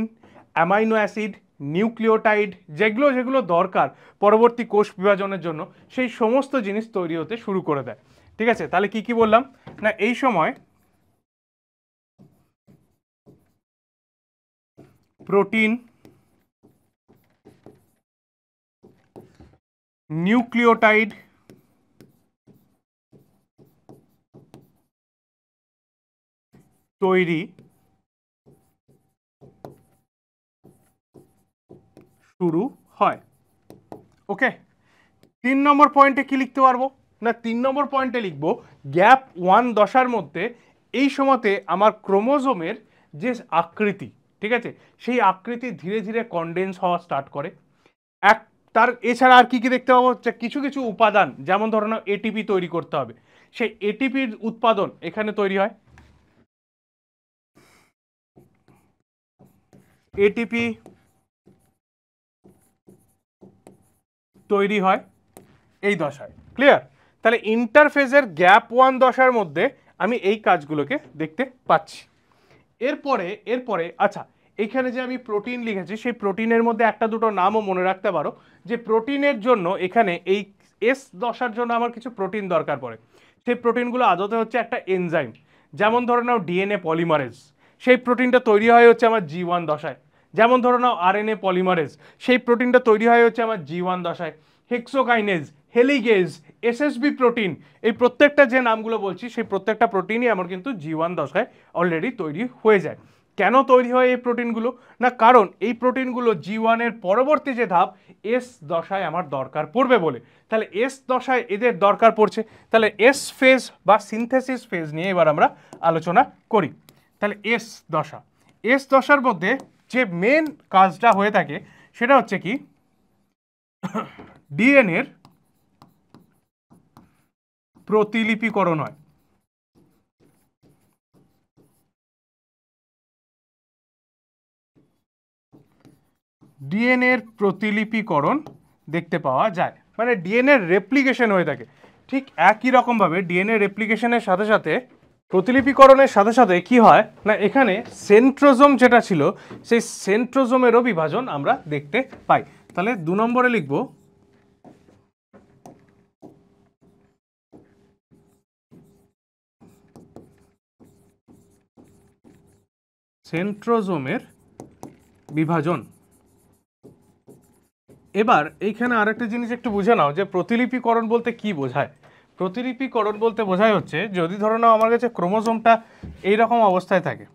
অ্যামাইনো অ্যাসিড, নিউক্লিওটাইড যেগুলো যেগুলো দরকার পরবর্তী কোষ বিভাজনের জন্য সেই সমস্ত জিনিস তৈরি হতে শুরু করে দেয়। ঠিক আছে, তাহলে কি কি বললাম না, এই সময় প্রোটিন, নিউক্লিওটাইড, তৈরি শুরু হয়। ওকে, 3 নম্বর পয়েন্টে কি লিখতে পারবো না, 3 নম্বর পয়েন্টে লিখবো গ্যাপ 1 দশার মধ্যে এই সময়তে আমার ক্রোমোজোমের যে আকৃতি, ঠিক আছে, সেই আকৃতি ধীরে ধীরে কনডেন্স হওয়া স্টার্ট করে। এক তার এছাড়া আর কি কি দেখতে পাবো, কিছু কিছু উপাদান যেমন ধরো না এটিপি তৈরি করতে হবে, সেই এটিপির উৎপাদন এখানে তৈরি হয়। এটিপি তৈরি হয় এই দশায়। ক্লিয়ার? তাহলে ইন্টারফেজের গ্যাপ 1 দশার মধ্যে আমি এই কাজগুলোকে দেখতে পাচ্ছি। এরপরে এরপরে আচ্ছা, এইখানে যে আমি প্রোটিন লিখেছি সেই প্রোটিনের মধ্যে একটা দুটো নামও মনে রাখতে পারো, যে প্রোটিনের জন্য এখানে এই এস দশার জন্য আমার কিছু প্রোটিন দরকার পড়ে। সেই প্রোটিনগুলো আদতে হচ্ছে একটা এনজাইম, যেমন ধরে নাও ডিএনএ পলিমারেজ, সেই প্রোটিনটা তৈরি হয় হচ্ছে আমার G1 দশায়। যেমন ধরে নাও আরএনএ পলিমারেজ, সেই প্রোটিনটা তৈরি হয় হচ্ছে আমার G1 দশায়। হেক্সোকাইনেজ, হেলিগেজ, এসএসবি প্রোটিন, এই প্রত্যেকটা যে নামগুলো বলছি সেই প্রত্যেকটা প্রোটিনই আমার কিন্তু G1 দশায় অলরেডি তৈরি হয়ে যায়। কেন তৈরি হয় এই প্রোটিনগুলো না, কারণ এই প্রোটিনগুলো G1 এর পরবর্তী যে ধাপ এস দশায় আমার দরকার পড়বে বলে। তাহলে এস দশায় এদের দরকার পড়ছে, তাহলে এস ফেজ বা সিনথেসিস ফেজ নিয়ে এবার আমরা আলোচনা করি। তাহলে এস দশা, এস দশার মধ্যে যে মেন কাজটা হয়ে থাকে সেটা হচ্ছে কি, ডিএনএর প্রতিলিপিকরণ হয়। ডিএনএর প্রতিলিপিকরণ দেখতে পাওয়া যায়, মানে ডিএনএ রেপ্লিকেশন হয়ে থাকে। ঠিক একই রকমভাবে ডিএনএ রেপ্লিকেশনের সাথে সাথে প্রতিলিপিকরণের সাথে সাথে কি হয় না, এখানে সেন্ট্রোজোম যেটা ছিল সেই সেন্ট্রোজোমেরও বিভাজন আমরা দেখতে পাই। তাহলে 2 নম্বরে লিখব সেন্ট্রোজোমের বিভাজন। এবার এইখানে আরেকটা জিনিস একটু বুঝে নাও যে প্রতিলিপিকরণ বলতে কি বোঝায়। প্রতিলিপিকরণ বলতে বোঝায় হচ্ছে, যদি ধরে নাও আমার কাছে ক্রোমোজোমটা এইরকম অবস্থায় থাকে,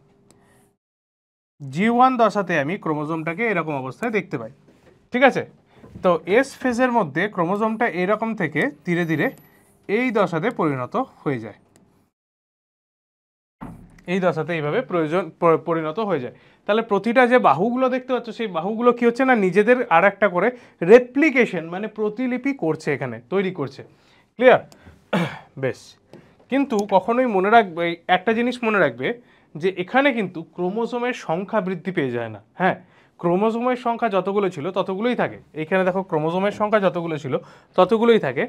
G1 দশাতে আমি ক্রোমোজোমটাকে এরকম অবস্থায় দেখতে পাই, ঠিক আছে। তো এস ফেজের মধ্যে ক্রোমোজোমটা এরকম থেকে ধীরে ধীরে এই দশাতে পরিণত হয়ে যায়, এই দশাতে এইভাবে পরিণত হয়ে যায়। তাহলে প্রতিটা যে বাহুগুলো দেখতে পাচ্ছ সেই বাহুগুলো কি হচ্ছে না, নিজেদের আর একটা করে রেপ্লিকেশন মানে প্রতিলিপি করছে, এখানে তৈরি করছে। ক্লিয়ার? বেশ, কিন্তু কখনোই মনে রাখবে একটা জিনিস, মনে রাখবে যে এখানে কিন্তু ক্রোমোজোমের সংখ্যা বৃদ্ধি পেয়ে যায় না। হ্যাঁ, ক্রোমোজোমের সংখ্যা যতগুলো ছিল ততগুলোই থাকে। এইখানে দেখো ক্রোমোজোমের সংখ্যা যতগুলো ছিল ততগুলোই থাকে,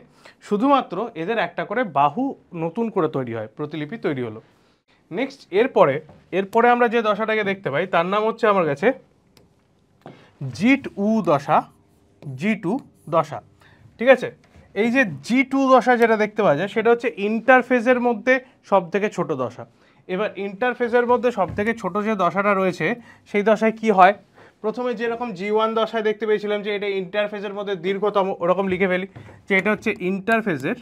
শুধুমাত্র এদের একটা করে বাহু নতুন করে তৈরি হয়, প্রতিলিপি তৈরি হলো। নেক্সট এরপরে আমরা যে দশাটাকে দেখতে পাই তার নাম হচ্ছে আমার কাছে G2 দশা, G2 দশা, ঠিক আছে। এই যে G2 দশা যেটা দেখতে পাওয়া যায় সেটা হচ্ছে ইন্টারফেজের মধ্যে সব থেকে ছোট দশা। এবার ইন্টারফেজের মধ্যে সব থেকে ছোট যে দশাটা রয়েছে সেই দশায় কি হয়, প্রথমে যেরকম G1 দশায় দেখতে পেয়েছিলাম যে এটা ইন্টারফেজের মধ্যে দীর্ঘতম, ওরকম লিখে ফেলি যে এটা হচ্ছে ইন্টারফেজের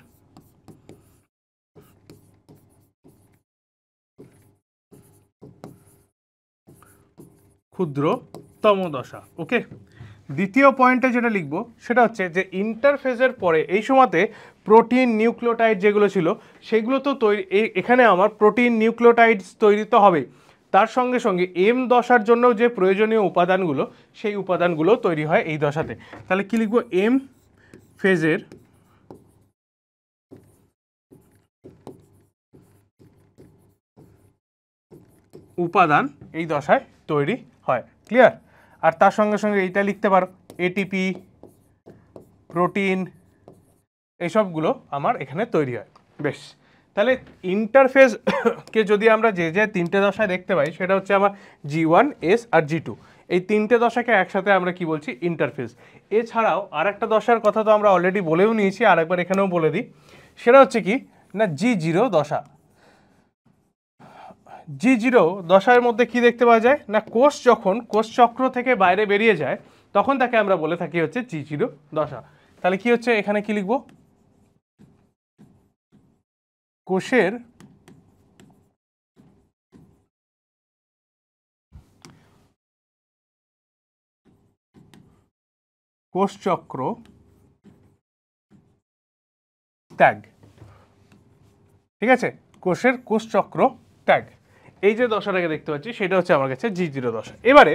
ক্ষুদ্রতম দশা। ওকে, দ্বিতীয় পয়েন্টে যেটা লিখবো সেটা হচ্ছে যে ইন্টারফেজের পরে এই সময়তে প্রোটিন নিউক্লিওটাইড যেগুলো ছিল সেগুলো তো তৈরি, এখানে আমার প্রোটিন নিউক্লিওটাইডস তৈরি তো হবেই, তার সঙ্গে সঙ্গে এম দশার জন্য যে প্রয়োজনীয় উপাদানগুলো সেই উপাদানগুলো তৈরি হয় এই দশাতে। তাহলে কি লিখবো, এম ফেজের উপাদান এই দশায় তৈরি হয়। ক্লিয়ার? আর তার সঙ্গে সঙ্গে এইটা লিখতে পারো, এটিপি, প্রোটিন, এইসবগুলো আমার এখানে তৈরি হয়। বেশ, তাহলে ইন্টারফেজ কে যদি আমরা যে যে তিনটে দশায় দেখতে পাই সেটা হচ্ছে আমার G1, S আর G2, এই তিনটে দশাকে একসাথে আমরা কি বলছি, ইন্টারফেজ। এছাড়াও আর একটা দশার কথা তো আমরা অলরেডি বলেও নিয়েছি, আর একবার এখানেও বলে দিই, সেটা হচ্ছে কি না G0 দশা। G0 দশার মধ্যে কি দেখতে পাওয়া যায় না, কোষ যখন কোষচক্র থেকে বাইরে বেরিয়ে যায় তখন তাকে আমরা বলে থাকি হচ্ছে G0 দশা। তাহলে কি হচ্ছে, এখানে কি লিখবো, কোষের কোষচক্র ত্যাগ, ঠিক আছে, কোষের কোষচক্র ত্যাগ, এই যে দশাটাকে দেখতে পাচ্ছি সেটা হচ্ছে আমার কাছে G0 দশা। এবারে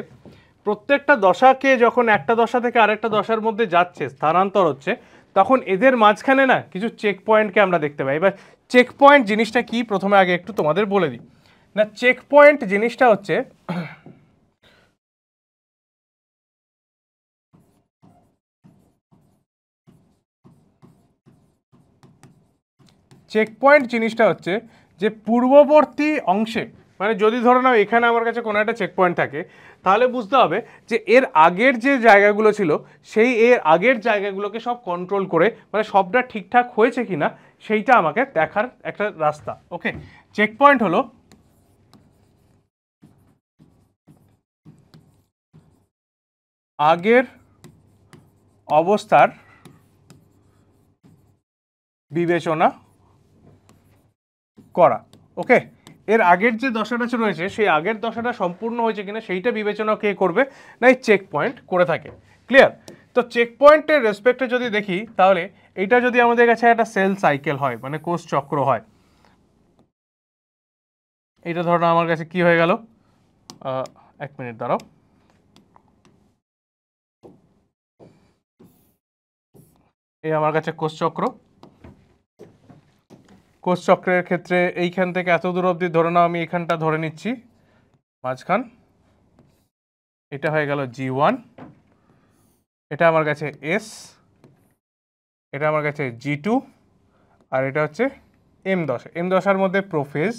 প্রত্যেকটা দশাকে যখন একটা দশা থেকে আরেকটা দশার মধ্যে যাচ্ছে, স্থানান্তর হচ্ছে, তখন এদের মাঝখানে না কিছু চেক পয়েন্টকে আমরা দেখতে পাই। এবার চেক পয়েন্ট জিনিসটা কি প্রথমে আগে একটু তোমাদের বলে দিই না, চেক পয়েন্ট জিনিসটা হচ্ছে চেকপয়েন্ট জিনিসটা হচ্ছে যে পূর্ববর্তী অংশে, মানে যদি ধরে নাও এখানে আমার কাছে কোনো একটা চেকপয়েন্ট থাকে তাহলে বুঝতে হবে যে এর আগের যে জায়গাগুলো ছিল সেই এর আগের জায়গাগুলোকে সব কন্ট্রোল করে, মানে সবটা ঠিকঠাক হয়েছে কিনা সেইটা আমাকে দেখার একটা রাস্তা। ওকে, চেকপয়েন্ট হলো আগের অবস্থার বিবেচনা করা। ওকে, এর আগের যে দশাটা রয়েছে সেই আগের দশাটা সম্পূর্ণ হয়েছে কিনা সেইটা বিবেচনা কে করবে না, এই চেক পয়েন্ট করে থাকে। ক্লিয়ার? তো চেক পয়েন্টের রেসপেক্টে যদি দেখি তাহলে এইটা যদি আমাদের কাছে একটা সেল সাইকেল হয়, মানে কোষ চক্র হয়, এইটা ধরো আমার কাছে কি হয়ে গেল, 1 মিনিট দাঁড়াও, এই আমার কাছে কোষ চক্র। কোষ চক্রের ক্ষেত্রে এইখান থেকে এত দূর অবধি ধরে নাও, আমি এখানটা ধরে নিচ্ছি মাঝখান, এটা হয়ে গেল G1, এটা আমার কাছে এস, এটা আমার কাছে G2, আর এটা হচ্ছে M10। M10 মধ্যে প্রোফেজ,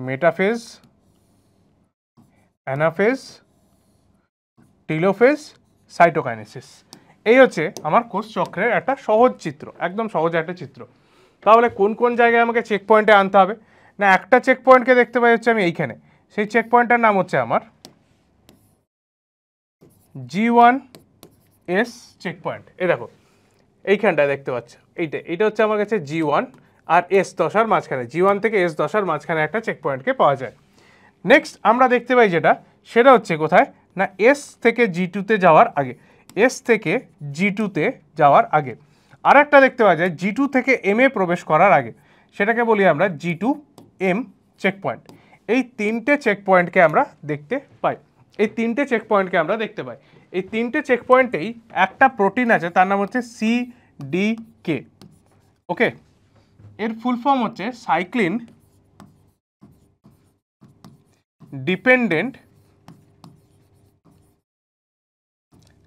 মেটাফেজ, অ্যানাফেজ, টিলোফেজ, সাইটোকাইনেসিস। এই হচ্ছে আমার কোষ চক্রের একটা সহজ চিত্র, একদম সহজ একটা চিত্র। তাহলে কোন কোন জায়গায় আমাকে চেক পয়েন্টে আনতে হবে? না, একটা চেক পয়েন্টকে দেখতে পাই হচ্ছে আমি এইখানে, সেই চেক পয়েন্টটার নাম হচ্ছে আমার G1S চেক পয়েন্ট। এই দেখো এইখানটায় দেখতে পাচ্ছ, এইটা হচ্ছে আমার কাছে G1 আর S10 মাঝখানে, G1 থেকে S10 মাঝখানে একটা চেক পয়েন্টকে পাওয়া যায়। নেক্সট আমরা দেখতে পাই যেটা, সেটা হচ্ছে কোথায় না S থেকে G2-তে যাওয়ার আগে, S থেকে G2-তে যাওয়ার আগে। আর একটা দেখতে পাওয়া যায় G2 থেকে M-এ প্রবেশ করার আগে, সেটাকে বলি আমরা G2M চেক পয়েন্ট। এই তিনটে চেক পয়েন্টকে আমরা দেখতে পাই, এই তিনটে চেক পয়েন্টকে আমরা দেখতে পাই। এই তিনটে চেক পয়েন্টেই একটা প্রোটিন আছে, তার নাম হচ্ছে CDK। ওকে, এর ফুল ফর্ম হচ্ছে সাইক্লিন ডিপেন্ডেন্ট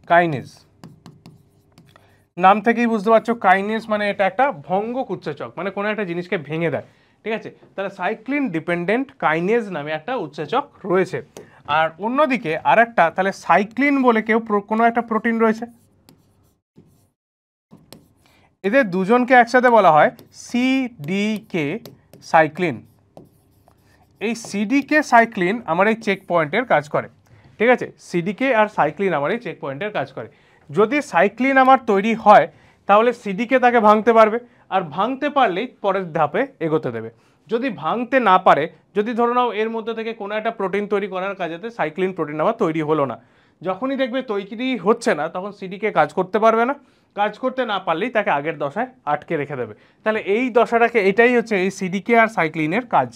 কাইনেজ। নাম থেকেই বুঝতে পারছো কাইনেজ মানে এটা একটা ভঙ্গক উৎসেচক, মানে কোনো একটা জিনিসকে ভেঙে দেয়, ঠিক আছে? তাহলে সাইক্লিন ডিপেন্ডেন্ট কাইনেজ নামে একটা উৎসেচক রয়েছে। আর অন্যদিকে আর একটা, তাহলে সাইক্লিন বলে কেউ কোনো একটা প্রোটিন রয়েছে, এদের দুজনকে একসাথে বলা হয় সিডিকে সাইক্লিন। এই সিডিকে সাইক্লিন আমার এই চেক পয়েন্টের কাজ করে, ঠিক আছে? সিডিকে আর সাইক্লিন আমার এই চেক পয়েন্টের কাজ করে। যদি সাইক্লিন আমার তৈরি হয় তাহলে সিডিকে তাকে ভাঙতে পারবে, আর ভাঙতে পারলেই পরের ধাপে এগোতে দেবে। যদি ভাঙতে না পারে, যদি ধরে নাও এর মধ্যে থেকে কোনো একটা প্রোটিন তৈরি করার কাজেতে সাইক্লিন প্রোটিন আমার তৈরি হলো না, যখনই দেখবে তৈরি হচ্ছে না তখন সিডিকে কাজ করতে পারবে না, কাজ করতে না পারলেই তাকে আগের দশায় আটকে রেখে দেবে। তাহলে এই দশাটাকে, এটাই হচ্ছে এই সিডিকে আর সাইক্লিনের কাজ।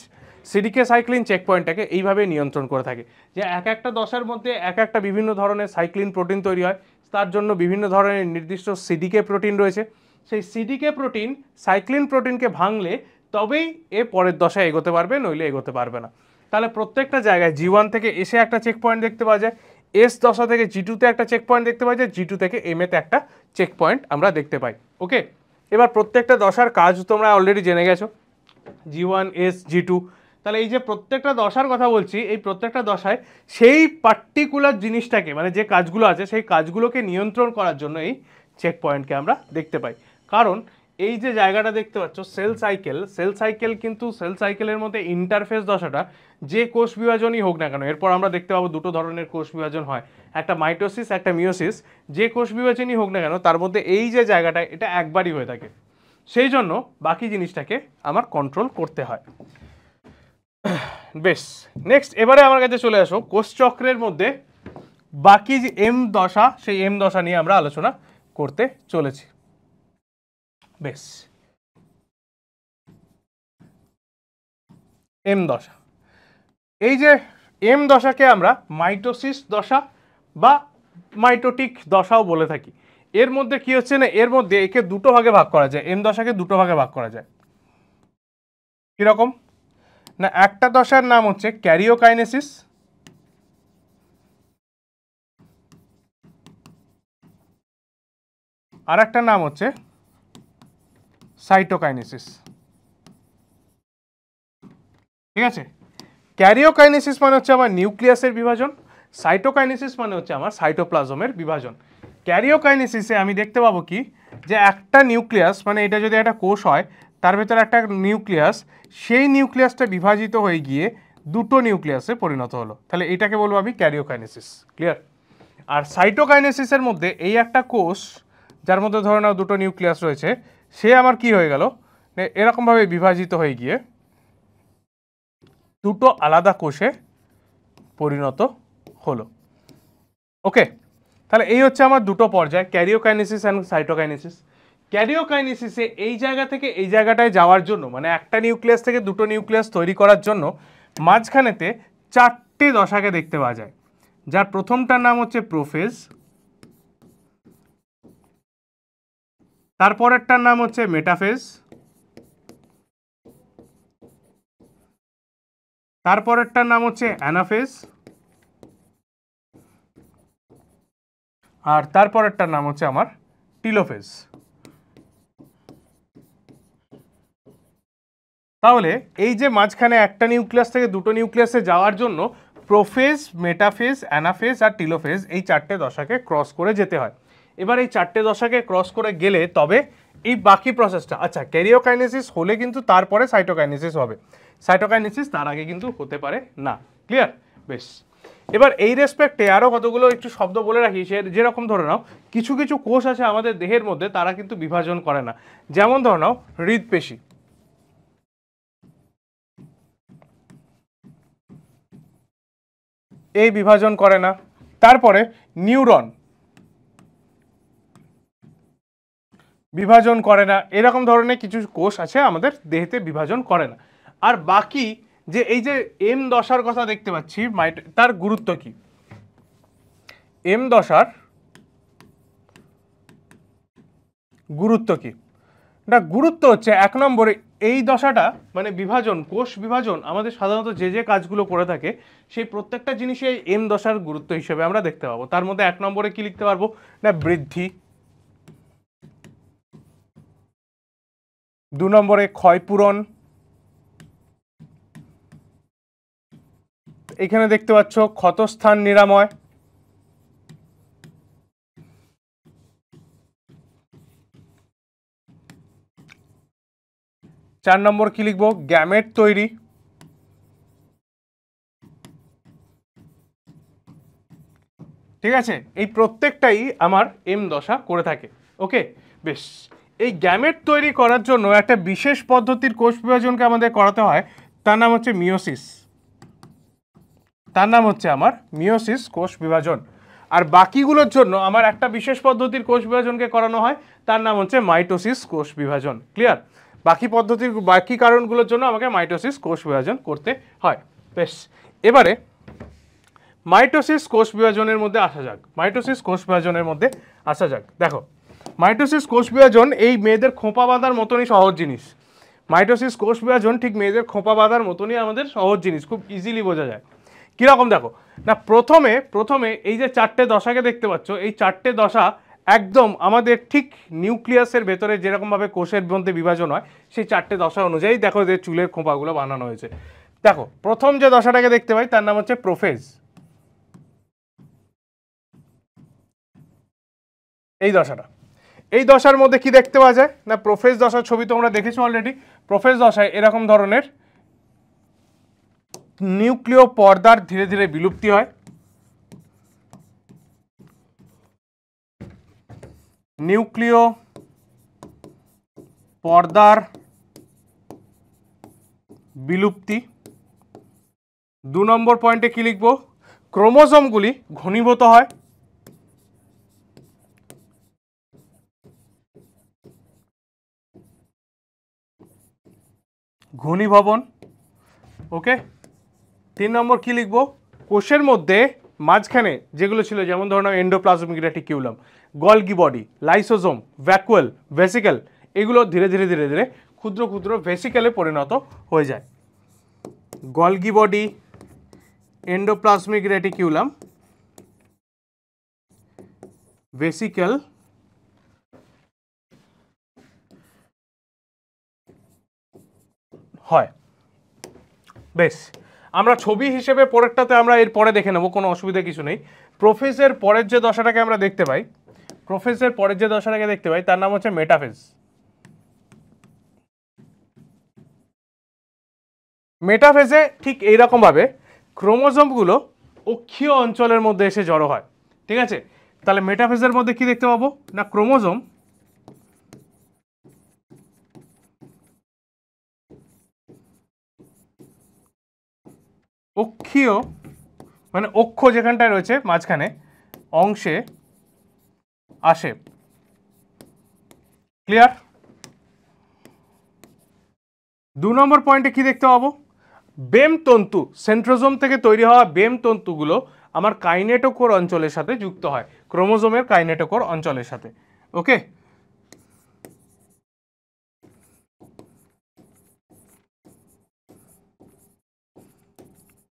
সিডিকে সাইক্লিন চেক পয়েন্টটাকে এইভাবে নিয়ন্ত্রণ করে থাকে যে এক একটা দশার মধ্যে এক একটা বিভিন্ন ধরনের সাইক্লিন প্রোটিন তৈরি হয়, তার জন্য বিভিন্ন ধরনের নির্দিষ্ট সিডিকে প্রোটিন রয়েছে। সেই সিডিকে প্রোটিন সাইক্লিন প্রোটিনকে ভাঙলে তবেই এ পরের দশায় এগোতে পারবে, নইলে এগোতে পারবে না। তাহলে প্রত্যেকটা জায়গায় G1 থেকে এসে একটা চেক পয়েন্ট দেখতে পাওয়া যায়, S দশা থেকে G2-তে একটা চেক পয়েন্ট দেখতে পাওয়া যায়, G2 থেকে M-এতে একটা চেক পয়েন্ট আমরা দেখতে পাই। ওকে, এবার প্রত্যেকটা দশার কাজ তোমরা অলরেডি জেনে গেছো, G1, S, G2। তাহলে এই যে প্রত্যেকটা দশার কথা বলছি, এই প্রত্যেকটা দশায় সেই পার্টিকুলার জিনিসটাকে, মানে যে কাজগুলো আছে সেই কাজগুলোকে নিয়ন্ত্রণ করার জন্য এই চেক পয়েন্টকে আমরা দেখতে পাই। কারণ এই যে জায়গাটা দেখতে পাচ্ছ সেল সাইকেল, সেল সাইকেল কিন্তু সেল সাইকেলের মধ্যে ইন্টারফেস দশাটা, যে কোষ বিভাজনই হোক না কেন, এরপর আমরা দেখতে পাবো দুটো ধরনের কোষ বিভাজন হয়, একটা মাইটোসিস একটা মিওসিস। যে কোষ বিভাজনই হোক না কেন তার মধ্যে এই যে জায়গাটা, এটা একবারই হয়ে থাকে, সেই জন্য বাকি জিনিসটাকে আমার কন্ট্রোল করতে হয়। বেশ, নেক্সট এবারে আমার কাছে চলে আসো কোষচক্রের মধ্যে বাকি যে এম দশা, সেই এম দশা নিয়ে আমরা আলোচনা করতে চলেছি। বেশ, এম দশা, এই যে এম দশাকে আমরা মাইটোসিস দশা বা মাইটোটিক দশাও বলে থাকি। এর মধ্যে কি হচ্ছে না, এর মধ্যে একে দুটো ভাগে ভাগ করা যায়, এম দশাকে দুটো ভাগে ভাগ করা যায়। কিরকম না, একটা দশার নাম হচ্ছে ক্যারিওকাইনেসিস, আর একটা নাম হচ্ছে সাইটোকাইনেসিস, ঠিক আছে? ক্যারিওকাইনেসিস মানে হচ্ছে আমার নিউক্লিয়াসের বিভাজন, সাইটোকাইনেসিস মানে হচ্ছে আমার সাইটোপ্লাজমের বিভাজন। ক্যারিওকাইনেসিসে আমি দেখতে পাবো কি, যে একটা নিউক্লিয়াস, মানে এটা যদি একটা কোষ হয় তার ভেতরে একটা নিউক্লিয়াস, সেই নিউক্লিয়াসটা বিভাজিত হয়ে গিয়ে দুটো নিউক্লিয়াসে পরিণত হলো, তাহলে এটাকে বলবো আমি ক্যারিওকাইনেসিস। ক্লিয়ার? আর সাইটোকাইনেসিসের মধ্যে এই একটা কোষ যার মধ্যে ধরে নাও দুটো নিউক্লিয়াস রয়েছে, সে আমার কি হয়ে গেল, এরকমভাবে বিভাজিত হয়ে গিয়ে দুটো আলাদা কোষে পরিণত হলো। ওকে, তাহলে এই হচ্ছে আমার দুটো পর্যায়, ক্যারিওকাইনেসিস অ্যান্ড সাইটোকাইনেসিস। ক্যারিওকাইনেসিসে এই জায়গা থেকে এই জায়গাটায় যাওয়ার জন্য, মানে একটা নিউক্লিয়াস থেকে দুটো নিউক্লিয়াস তৈরি করার জন্য মাঝখানেতে চারটে দশাকে দেখতে পাওয়া যায়, যার প্রথমটার নাম হচ্ছে প্রোফেজ, তারপরেরটার নাম হচ্ছে মেটাফেজ, তারপরেরটার নাম হচ্ছে অ্যানাফেজ, আর তারপরেরটার নাম হচ্ছে আমার টিলোফেজ। তাহলে এই যে মাঝখানে একটা নিউক্লিয়াস থেকে দুটো নিউক্লিয়াসে যাওয়ার জন্য প্রোফেজ, মেটাফেজ, অ্যানাফেজ আর টিলোফেজ এই চারটে দশাকে ক্রস করে যেতে হয়। এবার এই চারটে দশাকে ক্রস করে গেলে তবে এই বাকি প্রসেসটা, আচ্ছা ক্যারিওকাইনেসিস হলে কিন্তু তারপরে সাইটোকাইনেসিস হবে, সাইটোকাইনেসিস তার আগে কিন্তু হতে পারে না। ক্লিয়ার? বেশ, এবার এই রেসপেক্টে আরও কতগুলো একটু শব্দ বলে রাখি। সে যেরকম ধরে নাও কিছু কিছু কোষ আছে আমাদের দেহের মধ্যে, তারা কিন্তু বিভাজন করে না। যেমন ধরে নাও হৃদপেশি, এই বিভাজন করে না। তারপরে নিউরন বিভাজন করে না। এরকম ধরনের কিছু কোষ আছে আমাদের দেহেতে বিভাজন করে না। আর বাকি যে এই যে এম দশার কথা দেখতে পাচ্ছি, তার গুরুত্ব কি? এম দশার গুরুত্ব কি? না, গুরুত্ব হচ্ছে এক নম্বরে এই দশাটা মানে বিভাজন, কোষ বিভাজন আমাদের সাধারণত যে যে কাজগুলো করে থাকে সেই প্রত্যেকটা জিনিসে এম দশার গুরুত্ব হিসেবে আমরা দেখতে পাবো। তার মধ্যে এক নম্বরে কি লিখতে পারবো? না বৃদ্ধি, দু নম্বরে ক্ষয়পূরণ, এখানে দেখতে পাচ্ছ ক্ষতস্থান নিরাময়, চার নম্বর কি লিখবো? গ্যামেট তৈরি, ঠিক আছে? এই প্রত্যেকটাই আমার এম দশা করে থাকে। ওকে, বেশ। এই গ্যামেট তৈরি করার জন্য একটা বিশেষ পদ্ধতির কোষ বিভাজনকে আমাদের করাতে হয়, তার নাম হচ্ছে মিওসিস। তার নাম হচ্ছে আমার মিওসিস কোষ বিভাজন। আর বাকিগুলোর জন্য আমার একটা বিশেষ পদ্ধতির কোষ বিভাজনকে করানো হয়, তার নাম হচ্ছে মাইটোসিস কোষ বিভাজন। ক্লিয়ার? বাকি পদ্ধতির বাকি কারণগুলোর জন্য আমাকে মাইটোসিস কোষ বিভাজন করতে হয়। বেশ, এবারে মাইটোসিস কোষ বিভাজনের মধ্যে আসা যাক। মাইটোসিস কোষ বিভাজনের মধ্যে আসা যাক। দেখো, মাইটোসিস কোষ বিভাজন এই মেয়েদের খোঁপা বাঁধার মতনই সহজ জিনিস। মাইটোসিস কোষ বিভাজন ঠিক মেয়েদের খোঁপা বাঁধার মতনই আমাদের সহজ জিনিস, খুব ইজিলি বোঝা যায়। কীরকম দেখো না, প্রথমে এই যে চারটে দশাকে দেখতে পাচ্ছ, এই চারটে দশা একদম আমাদের ঠিক নিউক্লিয়াসের ভেতরে যেরকমভাবে কোষের মধ্যে বিভাজন হয় সেই চারটে দশা অনুযায়ী দেখো যে চুলের খোঁপাগুলো বানানো হয়েছে। দেখো, প্রথম যে দশাটাকে দেখতে পাই তার নাম হচ্ছে প্রোফেজ। এই দশাটা, এই দশার মধ্যে কি দেখতে পাওয়া যায় না, প্রোফেজ দশার ছবি তোমরা দেখেছো অলরেডি। প্রোফেজ দশায় এরকম ধরনের নিউক্লিয় পর্দার ধীরে ধীরে বিলুপ্তি হয়। নিউক্লিয় পর্দার বিলুপ্তি। দু নম্বর পয়েন্টে কি লিখবো? ক্রোমোজোমগুলি ঘনীভূত হয়। ঘনীভবন। ওকে, তিন নম্বর কি লিখবো? কোষের মধ্যে মাঝখানে যেগুলো ছিল, যেমন ধরো endoplasmic reticulum, Golgi body, lysosome, vacuole, vesicle, এগুলো ধীরে ধীরে ধীরে ধীরে ক্ষুদ্র ক্ষুদ্র ভেসিকেলে পরিণত হয়ে যায়। Golgi body, endoplasmic reticulum, vesicle, হয়। বেশ, আমরা ছবি হিসেবে পরেরটাতে আমরা এর পরে দেখে নেব, কোনো অসুবিধা কিছু নেই। প্রোফেজের পরের যে দশাটাকে আমরা দেখতে পাই, প্রোফেজের পরের যে দশাটাকে দেখতে পাই তার নাম হচ্ছে মেটাফেজ। মেটাফেজে ঠিক এইরকম ভাবে ক্রোমোজোমগুলো অক্ষীয় অঞ্চলের মধ্যে এসে জড়ো হয়। ঠিক আছে? তাহলে মেটাফেজের মধ্যে কি দেখতে পাবো না, ক্রোমোজোম অক্ষীয় মানে অক্ষ যেখানটায় রয়েছে মাঝখানে অংশে আসে। ক্লিয়ার? দু নম্বর পয়েন্টে কি দেখতে পাবো? বেম তন্তু, সেন্ট্রোজোম থেকে তৈরি হওয়া বেম তন্তুগুলো আমার কাইনেটোকোর অঞ্চলের সাথে যুক্ত হয়, ক্রোমোজোমের কাইনেটোকোর অঞ্চলের সাথে। ওকে,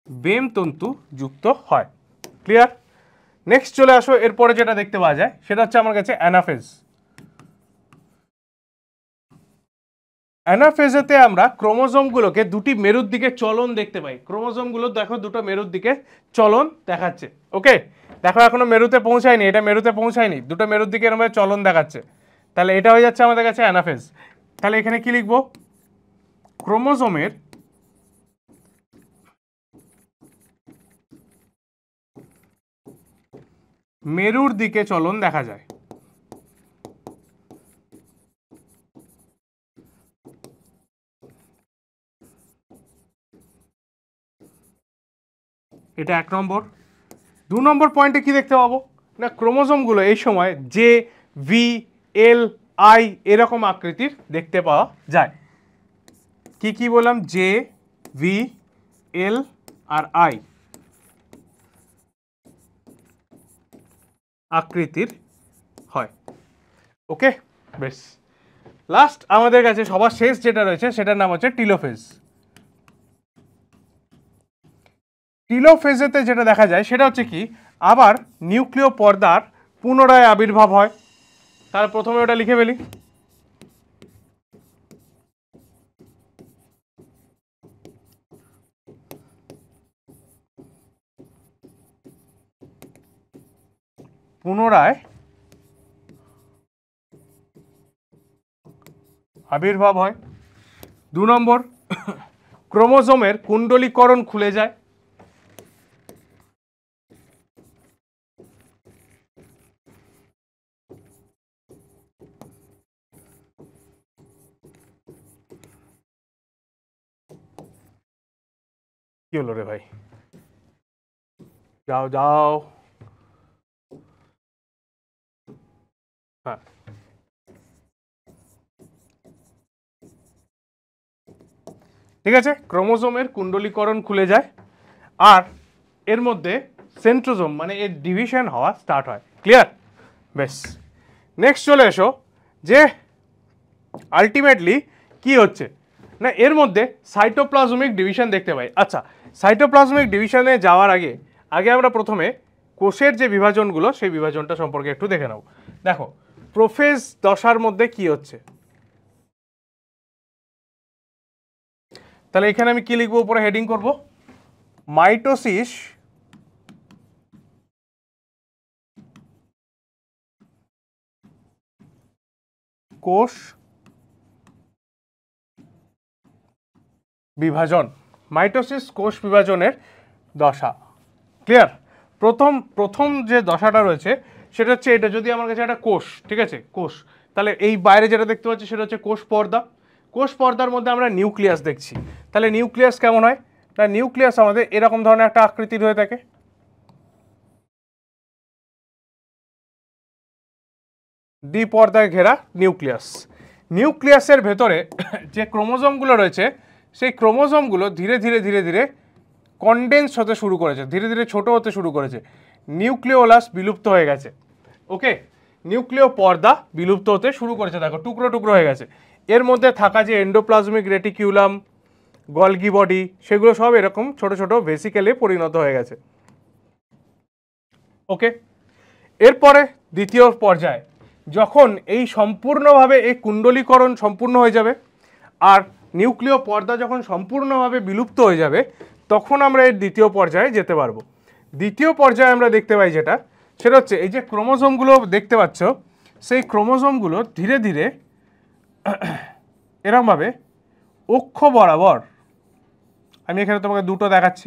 বেম তন্তু যুক্ত হয়। ক্লিয়ার? নেক্সট চলে আসো, এরপরে যেটা দেখতে পাওয়া যায় সেটা হচ্ছে আমার কাছে অ্যানাফেজ। অ্যানাফেজেতে আমরা ক্রোমোজোমগুলোকে দুটি মেরুর দিকে চলন দেখতে পাই। ক্রোমোজোমগুলো দেখো দুটো মেরুর দিকে চলন দেখাচ্ছে। ওকে, দেখো এখনো মেরুতে পৌঁছায়নি, এটা মেরুতে পৌঁছায়নি, দুটো মেরুর দিকে এরকম চলন দেখাচ্ছে, তাহলে এটা হয়ে যাচ্ছে আমাদের কাছে অ্যানাফেজ। তাহলে এখানে কি লিখবো? ক্রোমোজোমের মেরুর দিকে চলন দেখা যায়। এটা 1 নম্বর। 2 নম্বর পয়েন্টে কি দেখতে পাবো না, ক্রোমোজোমগুলো এই সময় জে, ভি, এল, আই এরকম আকৃতির দেখতে পাওয়া যায়। কি কি বললাম? জে, ভি, এল আর আই আকৃতির হয়। ওকে, বেশ। লাস্ট আমাদের কাছে সবার শেষ যেটা রয়েছে সেটার নাম হচ্ছে টিলোফেজ। টিলোফেজেতে যেটা দেখা যায় সেটা হচ্ছে কি, আবার নিউক্লিয় পর্দার পুনরায় আবির্ভাব হয়। তাহলে প্রথমে ওটা লিখে ফেলি। পুনরায় আবির্ভাব হয়। 2 নম্বর, ক্রোমোজোমের কুণ্ডলীকরণ খুলে যায়। কি হলো রে ভাই? যাও যাও। হ্যাঁ, ঠিক আছে, ক্রোমোজোমের কুণ্ডলীকরণ খুলে যায় আর এর মধ্যে সেন্ট্রোজোম মানে এর ডিভিশন হওয়া স্টার্ট হয়। ক্লিয়ার? বেশ, নেক্সট চলে এসো যে আলটিমেটলি কি হচ্ছে না, এর মধ্যে সাইটোপ্লাজমিক ডিভিশন দেখতে পাই। আচ্ছা, সাইটোপ্লাজমিক ডিভিশনে যাওয়ার আগে আগে আমরা প্রথমে কোষের যে বিভাজনগুলো সেই বিভাজনটা সম্পর্কে একটু দেখে নেব। দেখো, প্রোফেজ দশার মধ্যে কি হচ্ছে, তাহলে এখানে আমি কি লিখবো? উপরে হেডিং করব মাইটোসিস কোষ বিভাজন। মাইটোসিস কোষ বিভাজনের দশা। ক্লিয়ার? প্রথম যে দশাটা রয়েছে সেটা হচ্ছে এটা, যদি আমার কাছে একটা কোষ, ঠিক আছে, কোষ, তাহলে এই বাইরে যেটা দেখতে পাচ্ছি সেটা হচ্ছে কোষ পর্দা। কোষ পর্দার মধ্যে আমরা নিউক্লিয়াস দেখছি। তাহলে নিউক্লিয়াস কেমন হয় না, নিউক্লিয়াস আমাদের এরকম ধরনের একটা আকৃতির হয়ে থাকে, দ্বিপর্দায় ঘেরা নিউক্লিয়াস। নিউক্লিয়াসের ভেতরে যে ক্রোমোজোমগুলো রয়েছে সেই ক্রোমোজোমগুলো ধীরে ধীরে ধীরে ধীরে কনডেন্স হতে শুরু করেছে, ধীরে ধীরে ছোট হতে শুরু করেছে। নিউক্লিওলাস বিলুপ্ত হয়ে গেছে। ওকে, নিউক্লিয় পর্দা বিলুপ্ত হতে শুরু করেছে, দেখো টুকরো টুকরো হয়ে গেছে। এর মধ্যে থাকা যে এন্ডোপ্লাজমিক রেটিকিউলাম, গলগি বডি, সেগুলো সব এরকম ছোট ছোট ভেসিকেলে পরিণত হয়ে গেছে। ওকে, এরপরে দ্বিতীয় পর্যায়ে যখন এই সম্পূর্ণভাবে এই কুণ্ডলীকরণ সম্পূর্ণ হয়ে যাবে আর নিউক্লিয় পর্দা যখন সম্পূর্ণভাবে বিলুপ্ত হয়ে যাবে, তখন আমরা এর দ্বিতীয় পর্যায়ে যেতে পারবো। দ্বিতীয় পর্যায়ে আমরা দেখতে পাই যেটা, সেটা হচ্ছে এই যে ক্রোমোজোমগুলো দেখতে পাচ্ছ, সেই ক্রোমোজোমগুলো ধীরে ধীরে এরকমভাবে অক্ষ বরাবর, আমি এখানে তোমাকে দুটো দেখাচ্ছি,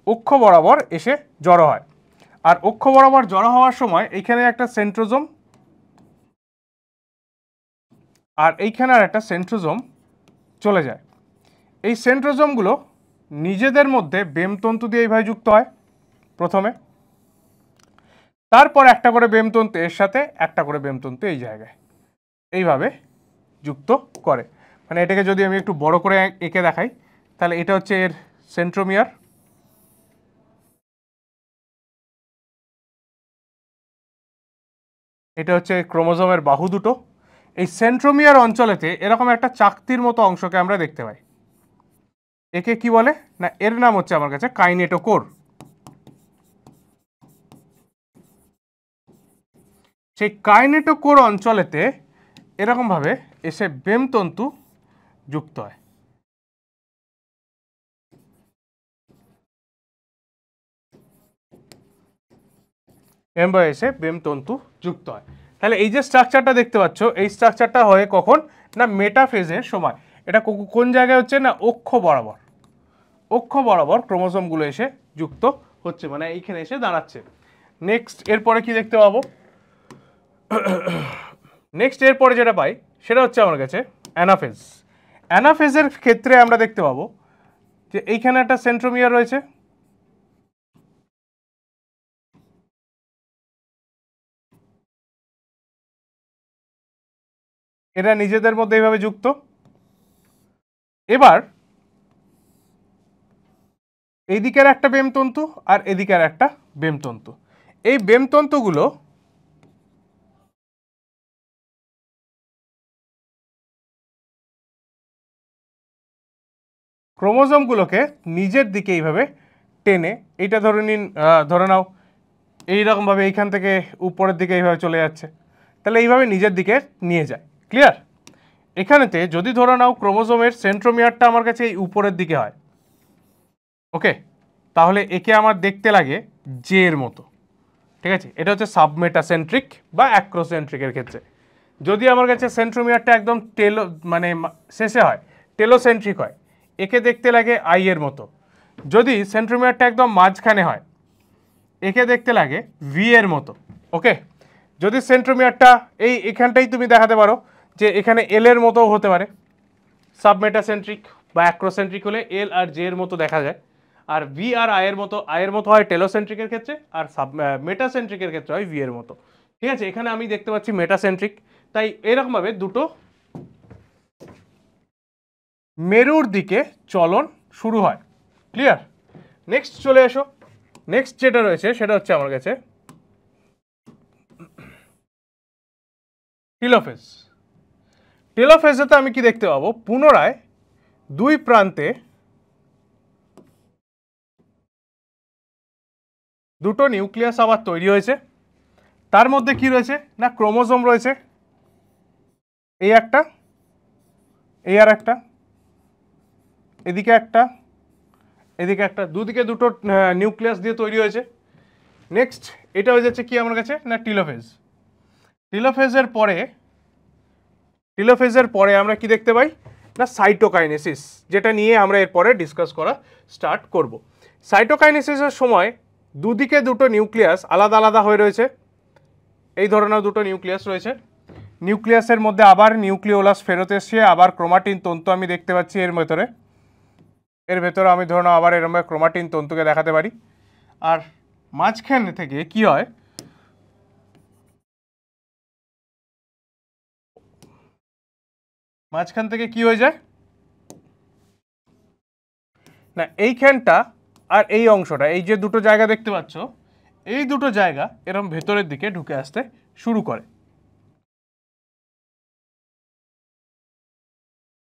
অক্ষ বরাবর এসে জড়ো হয়। আর অক্ষ বরাবর জড়ো হওয়ার সময় এইখানে একটা সেন্ট্রোজোম আর এইখানে আর একটা সেন্ট্রোজোম চলে যায়। এই সেন্ট্রোজোমগুলো নিজেদের মধ্যে বেমতন্তু দিয়ে এইভাবে যুক্ত হয় প্রথমে, তারপর একটা করে বেমতন্তু এর সাথে, একটা করে বেমতন্তু এই জায়গায়, এইভাবে যুক্ত করে। মানে এটাকে যদি আমি একটু বড় করে এঁকে দেখাই, তাহলে এটা হচ্ছে এর সেন্ট্রোমিয়ার, এটা হচ্ছে ক্রোমোজোমের বাহু দুটো। এই সেন্ট্রোমিয়ার অঞ্চলেতে এরকম একটা চাকতির মতো অংশকে আমরা দেখতে পাই। একে কি বলে না, এর নাম হচ্ছে আমার কাছে কাইনেটোকোর। সেই কাইনেটোকোর অঞ্চলেতে এরকমভাবে এসে বেমতন্তু যুক্ত হয়। এসে বেমতন্তু যুক্ত হয়। তাহলে এই যে স্ট্রাকচারটা দেখতে পাচ্ছ, এই স্ট্রাকচারটা হয় কখন না মেটাফেজের সময়। এটা কোন জায়গায় হচ্ছে না অক্ষ বরাবর, অক্ষ বরাবর ক্রোমোসোমগুলো এসে যুক্ত হচ্ছে, মানে এইখানে এসে দাঁড়াচ্ছে। নেক্সট এরপরে কি দেখতে পাবো, নেক্সট এরপরে যেটা পাই সেটা হচ্ছে আমার কাছে অ্যানাফেজ। অ্যানাফেজের ক্ষেত্রে আমরা দেখতে পাবো যে এইখানে একটা সেন্ট্রোমিয়ার রয়েছে, এরা নিজেদের মধ্যে এইভাবে যুক্ত। এবার এইদিকের একটা বেমতন্তু আর এদিকের একটা বেমতন্তু, এই বেমতন্তুগুলো ক্রোমোজোমগুলোকে নিজের দিকে এইভাবে টেনে, এইটা ধরে নিন, ধরে নাও এইরকমভাবে এইখান থেকে উপরের দিকে এইভাবে চলে যাচ্ছে, তাহলে এইভাবে নিজের দিকে নিয়ে যায়। ক্লিয়ার? এখানেতে যদি ধরে নাও ক্রোমোজোমের সেন্ট্রোমিয়ারটা আমার কাছে এই উপরের দিকে হয়, ওকে, তাহলে একে আমার দেখতে লাগে জে এর মতো। ঠিক আছে, এটা হচ্ছে সাবমেটাসেন্ট্রিক বা অ্যাক্রোসেন্ট্রিকের ক্ষেত্রে। যদি আমার কাছে সেন্ট্রোমিয়ারটা একদম মানে শেষে হয়, টেলোসেন্ট্রিক হয়, একে দেখতে লাগে আই এর মতো। যদি সেন্ট্রোমিয়ারটা একদম মাঝখানে হয়, একে দেখতে লাগে ভি এর মতো। ওকে, যদি সেন্ট্রোমিয়ারটা এখানটাই তুমি দেখাতে পারো যে এখানে এল এর মতো হতে পারে, সাবমেটাসেন্ট্রিক বা অ্যাক্রোসেন্ট্রিক হলে এল আর জে এর মতো দেখা যায়। আর ভি আর আই এর মতো হয় টেলোসেন্ট্রিকের ক্ষেত্রে, আর মেটাসেন্ট্রিকের ক্ষেত্রে হয় ভি এর মতো। ঠিক আছে, এখানে আমি দেখতে পাচ্ছি মেটাসেন্ট্রিক, তাই এরকমভাবে দুটো মেরুর দিকে চলন শুরু হয়। ক্লিয়ার? নেক্সট চলে এসো, নেক্সট যেটা রয়েছে সেটা হচ্ছে আমার কাছে টেলোফেজ। টেলোফেজেতে আমি কি দেখতে পাবো, পুনরায় দুই প্রান্তে দুটো নিউক্লিয়াস আবার তৈরি হয়েছে। তার মধ্যে কি রয়েছে না ক্রোমোজোম রয়েছে, এই একটা, এই আর একটা, এদিকে একটা, এদিকে একটা, দুদিকে দুটো নিউক্লিয়াস দিয়ে তৈরি হয়েছে। নেক্সট এটা হয়ে যাচ্ছে কি আমার কাছে না টেলোফেজ। টেলোফেজের পরে আমরা কি দেখতে পাই না সাইটোকাইনেসিস, যেটা নিয়ে আমরা এরপরে ডিসকাস করা স্টার্ট করব। সাইটোকাইনেসিসের সময় দুদিকে দুটো নিউক্লিয়াস আলাদা আলাদা হয়ে রয়েছে, এই ধরনের দুটো নিউক্লিয়াস রয়েছে। নিউক্লিয়াসের মধ্যে আবার নিউক্লিওলাস ফেরত এসছে, আবার ক্রোমাটিন তন্তু আমি দেখতে পাচ্ছি এর ভেতরে আমি ধরুন আবার এরকম ক্রোমাটিন তন্তুকে দেখাতে পারি। আর মাঝখান থেকে কি হয়, মাঝখান থেকে কি হয়ে যায় না এইখানটা আর এই অংশটা, এই যে দুটো জায়গা দেখতে পাচ্ছ, এই দুটো জায়গা এরকম ভেতরের দিকে ঢুকে আসতে শুরু করে,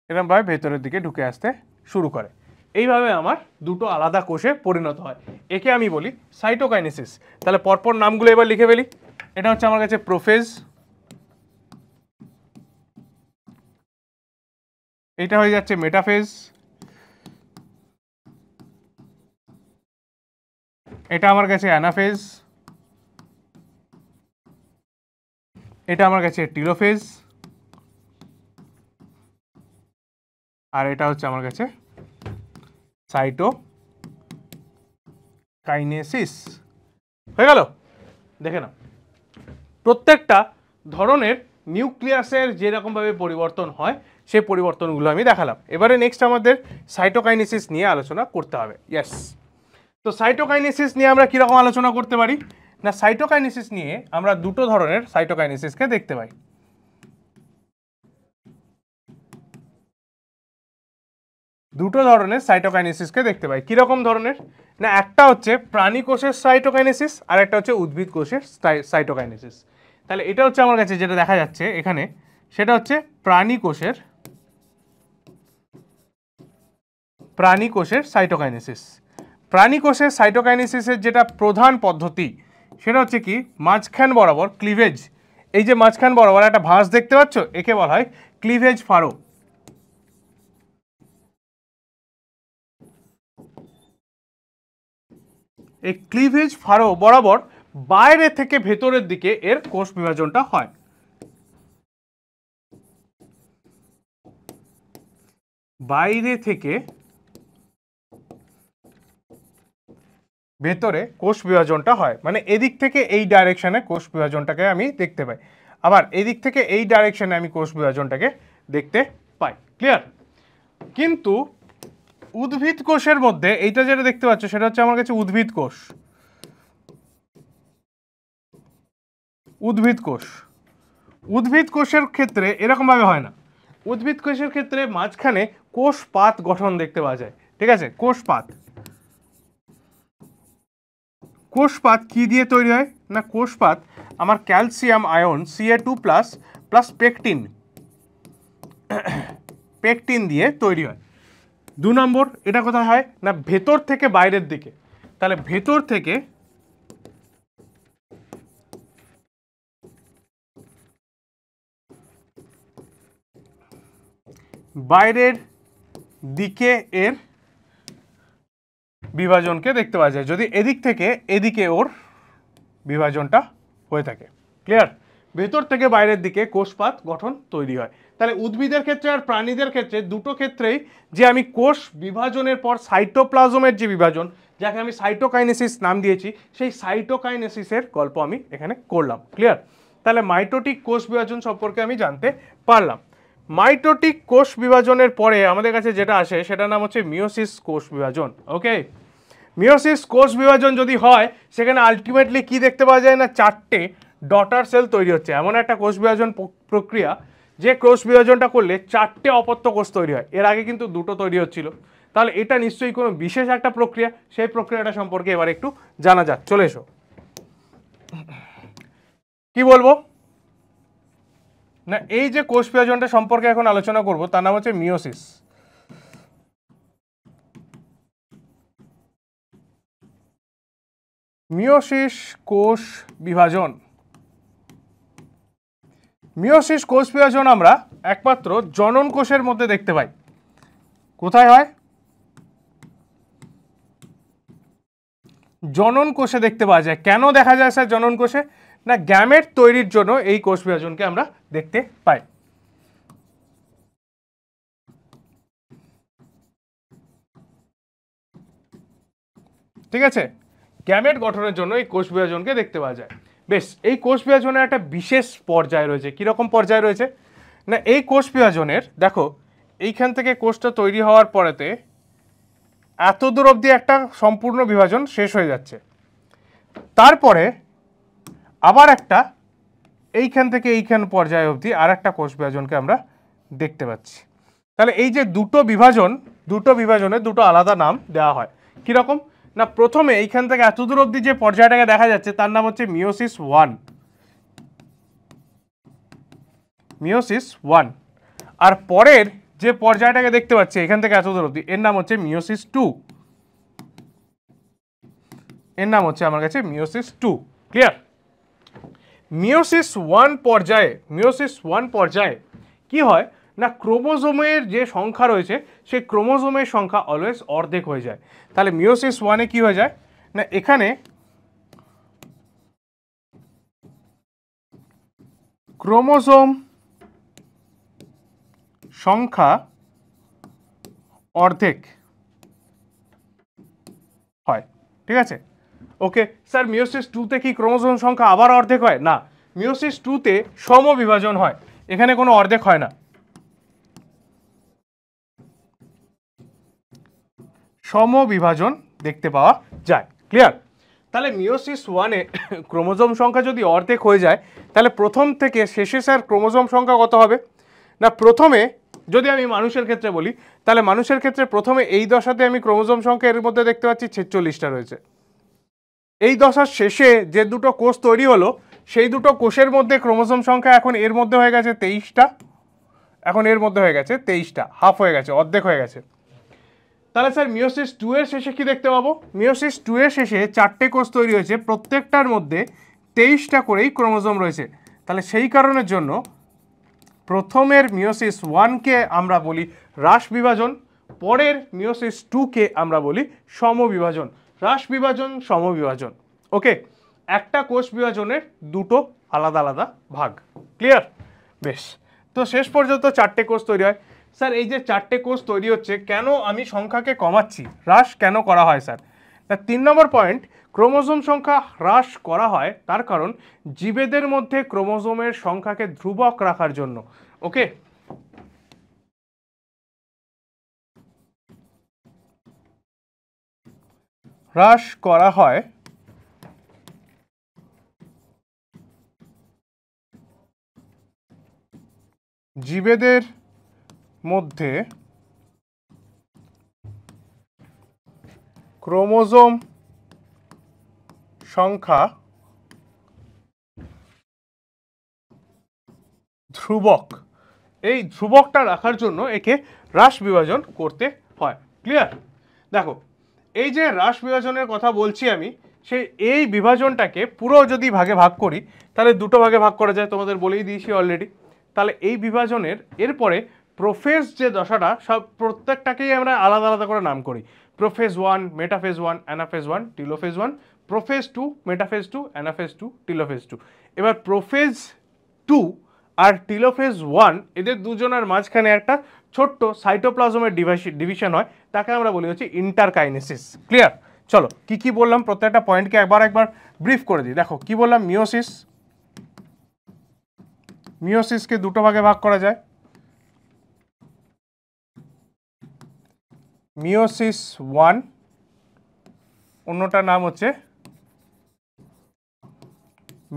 এরকম ভাবে ভেতরের দিকে ঢুকে আসতে শুরু করে। এইভাবে আমার দুটো আলাদা কোষে পরিণত হয়, একে আমি বলি সাইটোকাইনেসিস। তাহলে পরপর নামগুলো এবার লিখে ফেলি। এটা হচ্ছে আমার কাছে প্রোফেজ, এটা হয়ে যাচ্ছে মেটাফেজ, এটা আমার কাছে অ্যানাফেজ, এটা আমার কাছে টেলোফেজ, আর এটা হচ্ছে আমার কাছে সাইটোকাইনেসিস। হয়ে গেল? দেখে নাও, প্রত্যেকটা ধরনের নিউক্লিয়াসের যেরকমভাবে পরিবর্তন হয় সেই পরিবর্তনগুলো আমি দেখালাম। এবারে নেক্সট আমাদের সাইটোকাইনেসিস নিয়ে আলোচনা করতে হবে। ইয়েস, তো সাইটোকাইনেসিস নিয়ে আমরা কীরকম আলোচনা করতে পারি না সাইটোকাইনেসিস নিয়ে আমরা দুটো ধরনের সাইটোকাইনেসিসকে দেখতে পাই। দুটো ধরনের সাইটোকাইনেসিসকে দেখতে পাই। কীরকম ধরনের না একটা হচ্ছে প্রাণী কোষের সাইটোকাইনেসিস আর একটা হচ্ছে উদ্ভিদ কোষের সাইটোকাইনেসিস। তাহলে এটা হচ্ছে আমার কাছে যেটা দেখা যাচ্ছে এখানে, সেটা হচ্ছে প্রাণী কোষের সাইটোকাইনেসিস। প্রাণী কোষের সাইটোকাইনেসিসের যেটা প্রধান পদ্ধতি সেটা হচ্ছে কি মাঝখান বরাবর ক্লিভেজ, এই যে মাঝখান বরাবর একটা ভাঁজ দেখতে পাচ্ছ, একে বলা হয় ক্লিভেজ ফারো। এই ক্লিভেজ ফারো বরাবর বাইরে থেকে ভেতরের দিকে এর কোষ বিভাজনটা হয়। বাইরে থেকে ভেতরে কোষ বিভাজনটা হয়, মানে এদিক থেকে এই ডাইরেকশনে কোষ বিভাজনটাকে আমি দেখতে পাই, আবার এদিক থেকে এই ডাইরেকশনে আমি কোষ বিভাজনটাকে দেখতে পাই। ক্লিয়ার? কিন্তু উদ্ভিদ কোষের মধ্যে এইটা যেটা দেখতে পাচ্ছ সেটা হচ্ছে আমার কাছে উদ্ভিদ কোষ। উদ্ভিদ কোষ, উদ্ভিদ কোষের ক্ষেত্রে এরকম ভাবে হয় না। উদ্ভিদ কোষের ক্ষেত্রে মাঝখানে কোষ পাত গঠন দেখতে পাওয়া যায়। ঠিক আছে, কোষ পাত। কোষ পাত কি দিয়ে তৈরি হয় না, কোষ পাত আমার calcium ion Ca2+ plus pectin, pectin দিয়ে তৈরি হয়। 2 নম্বর, এটা কোথায় হয় না ভেতর থেকে বাইরের দিকে। তাহলে ভেতর থেকে বাইরের দিকে এর বিভাজনকে দেখতে পাওয়া যায়, যদি এদিক থেকে এদিকে ওর বিভাজনটা হয়ে থাকে। ক্লিয়ার? ভেতর থেকে বাইরের দিকে কোষপাত গঠন তৈরি হয়। তাহলে উদ্ভিদের ক্ষেত্রে আর প্রাণীদের ক্ষেত্রে দুটো ক্ষেত্রেই যে আমি কোষ বিভাজনের পর সাইটোপ্লাজমের যে বিভাজন, যাকে আমি সাইটোকাইনেসিস নাম দিয়েছি, সেই সাইটোকাইনেসিসের গল্প আমি এখানে করলাম। ক্লিয়ার? তাহলে মাইটোটিক কোষ বিভাজন সম্পর্কে আমি জানতে পারলাম। মাইটোটিক কোষ বিভাজনের পরে আমাদের কাছে যেটা আসে সেটার নাম হচ্ছে মিওসিস কোষ বিভাজন। ওকে, মিওসিস কোষ বিভাজন যদি হয় সেখানে আলটিমেটলি কি দেখতে পাওয়া যায় না, 4টে ডটার সেল তৈরি হচ্ছে। এমন একটা কোষ বিভাজন প্রক্রিয়া যে কোষ বিভাজনটা করলে 4টে অপত্য কোষ তৈরি হয়। এর আগে কিন্তু 2টো তৈরি হচ্ছিল। তাহলে এটা নিশ্চয়ই কোনো বিশেষ একটা প্রক্রিয়া। সেই প্রক্রিয়াটা সম্পর্কে এবার একটু জানা যাক। চলে এসো, কি বলবো না, এই যে কোষ বিভাজনটা সম্পর্কে এখন আলোচনা করব তার নাম হচ্ছে মিওসিস। মিওসিস কোষ বিভাজন। মিওসিস কোষ বিভাজন আমরা একমাত্র জনন কোষের মধ্যে দেখতে পাই। কোথায় হয়? জনন কোষে দেখতে পাওয়া যায়। কেন দেখা যায় স্যার জনন কোষে? না গ্যামেট তৈরির জন্য এই কোষ বিভাজনকে আমরা দেখতে পাই। ঠিক আছে, গ্যামেট গঠনের জন্য এই কোষ বিভাজনকে দেখতে পাওয়া যায়। বেশ, এই কোষ বিভাজনের একটা বিশেষ পর্যায় রয়েছে। কিরকম পর্যায় রয়েছে না, এই কোষ বিভাজনের দেখো এইখান থেকে কোষটা তৈরি হওয়ার পরেতে এত দূর অবধি একটা সম্পূর্ণ বিভাজন শেষ হয়ে যাচ্ছে। তারপরে আবার একটা এইখান থেকে এইখান পর্যায় অবধি আর একটা কোষ বিভাজনকে আমরা দেখতে পাচ্ছি। তাহলে এই যে দুটো বিভাজনে দুটো আলাদা নাম দেওয়া হয়। কিরকম না, প্রথমে এইখান থেকে এত দূর অবধি যে পর্যায়টাকে দেখা যাচ্ছে তার নাম হচ্ছে মিওসিস 1। মিওসিস 1। আর পরের যে পর্যায়টাকে দেখতে পাচ্ছি এখান থেকে এত দূর অবধি, এর নাম হচ্ছে মিওসিস 2। এর নাম হচ্ছে আমার কাছে মিওসিস 2। ক্লিয়ার? মিওসিস 1 পর্যায়ে কি হয় না, ক্রোমোজোমের যে সংখ্যা রয়েছে সেই ক্রোমোজোমের সংখ্যা অলওয়েজ অর্ধেক হয়ে যায়। তাহলে মিওসিস 1-এ কি হয়ে যায় না, এখানে ক্রোমোজোম সংখ্যা অর্ধেক হয়। ঠিক আছে, ওকে স্যার, মিওসিস 2-তে কি ক্রোমোজোম সংখ্যা আবার অর্ধেক হয়? না, মিওসিস 2-তে সমবিভাজন হয়, এখানে কোনো অর্ধেক হয় না, সমবিভাজন দেখতে পাওয়া যায়। ক্লিয়ার? তাহলে মিওসিস 1-এ ক্রোমোজোম সংখ্যা যদি অর্ধেক হয়ে যায় তাহলে প্রথম থেকে শেষে স্যার ক্রোমোজোম সংখ্যা কত হবে না, প্রথমে যদি আমি মানুষের ক্ষেত্রে বলি তাহলে মানুষের ক্ষেত্রে প্রথমে এই দশাতে আমি ক্রোমোজোম সংখ্যা এর মধ্যে দেখতে পাচ্ছি 46টা রয়েছে। এই দশার শেষে যে দুটো কোষ তৈরি হলো সেই দুটো কোষের মধ্যে ক্রোমোজোম সংখ্যা এখন এর মধ্যে হয়ে গেছে 23টা, এখন এর মধ্যে হয়ে গেছে 23টা, হাফ হয়ে গেছে, অর্ধেক হয়ে গেছে। তাহলে স্যার মিওসিস 2-এর শেষে কি দেখতে পাবো? মিওসিস 2-এর শেষে 4টে কোষ তৈরি হয়েছে, প্রত্যেকটার মধ্যে 23টা করেই ক্রোমোজোম রয়েছে। তাহলে সেই কারণের জন্য প্রথমের মিওসিস 1কে আমরা বলি হ্রাস বিভাজন, পরের মিওসিস 2কে আমরা বলি সমবিভাজন। হ্রাস বিভাজন, সমবিভাজন। ওকে, একটা কোষ বিভাজনের দুটো আলাদা আলাদা ভাগ। ক্লিয়ার? বেশ, তো শেষ পর্যন্ত 4টে কোষ তৈরি হয়। স্যার এই যে 4টে কোষ তৈরি হচ্ছে, কেন আমি সংখ্যাকে কমাচ্ছি, হ্রাস কেন করা হয় স্যার? 3 নম্বর পয়েন্ট, ক্রোমোজোম সংখ্যা হ্রাস করা হয় তার কারণ জীবেদের মধ্যে ক্রোমোজোমের সংখ্যাকে ধ্রুবক রাখার জন্য। ওকে, হ্রাস করা হয় জীবেদের মধ্যে ক্রোমোজোম সংখ্যা ধ্রুবক, এই ধ্রুবকটা রাখার জন্য একে হ্রাস বিভাজন করতে হয়। ক্লিয়ার? দেখো, এই যে হ্রাস বিভাজনের কথা বলছি আমি, সেই এই বিভাজনটাকে পুরো যদি ভাগে ভাগ করি তাহলে দুটো ভাগে ভাগ করা যায়, তোমাদের বলেই দিয়েছি অলরেডি। তাহলে এই বিভাজনের এরপরে প্রোফেজ যে দশাটা, সব প্রত্যেকটাকেই আমরা আলাদা আলাদা করে নাম করি। Prophase 1, metaphase 1, anaphase 1, টিলোফেজ 1, prophase 2, metaphase 2, anaphase 2, টিলোফেজ 2। এবার প্রোফেজ 2 আর টিলোফেজ 1 এদের দুজনের মাঝখানে একটা ছোট্ট সাইটোপ্লাজমের ডিভিশন হয়, তাকে আমরা বলি হচ্ছে ইন্টারকাইনেসিস। ক্লিয়ার? চলো, কি কি বললাম প্রত্যেকটা পয়েন্টকে একবার ব্রিফ করে দিই। দেখো কি বললাম, মিওসিস, মিওসিসকে দুটো ভাগে ভাগ করা যায়। মিওসিস 1, অন্যটার নাম হচ্ছে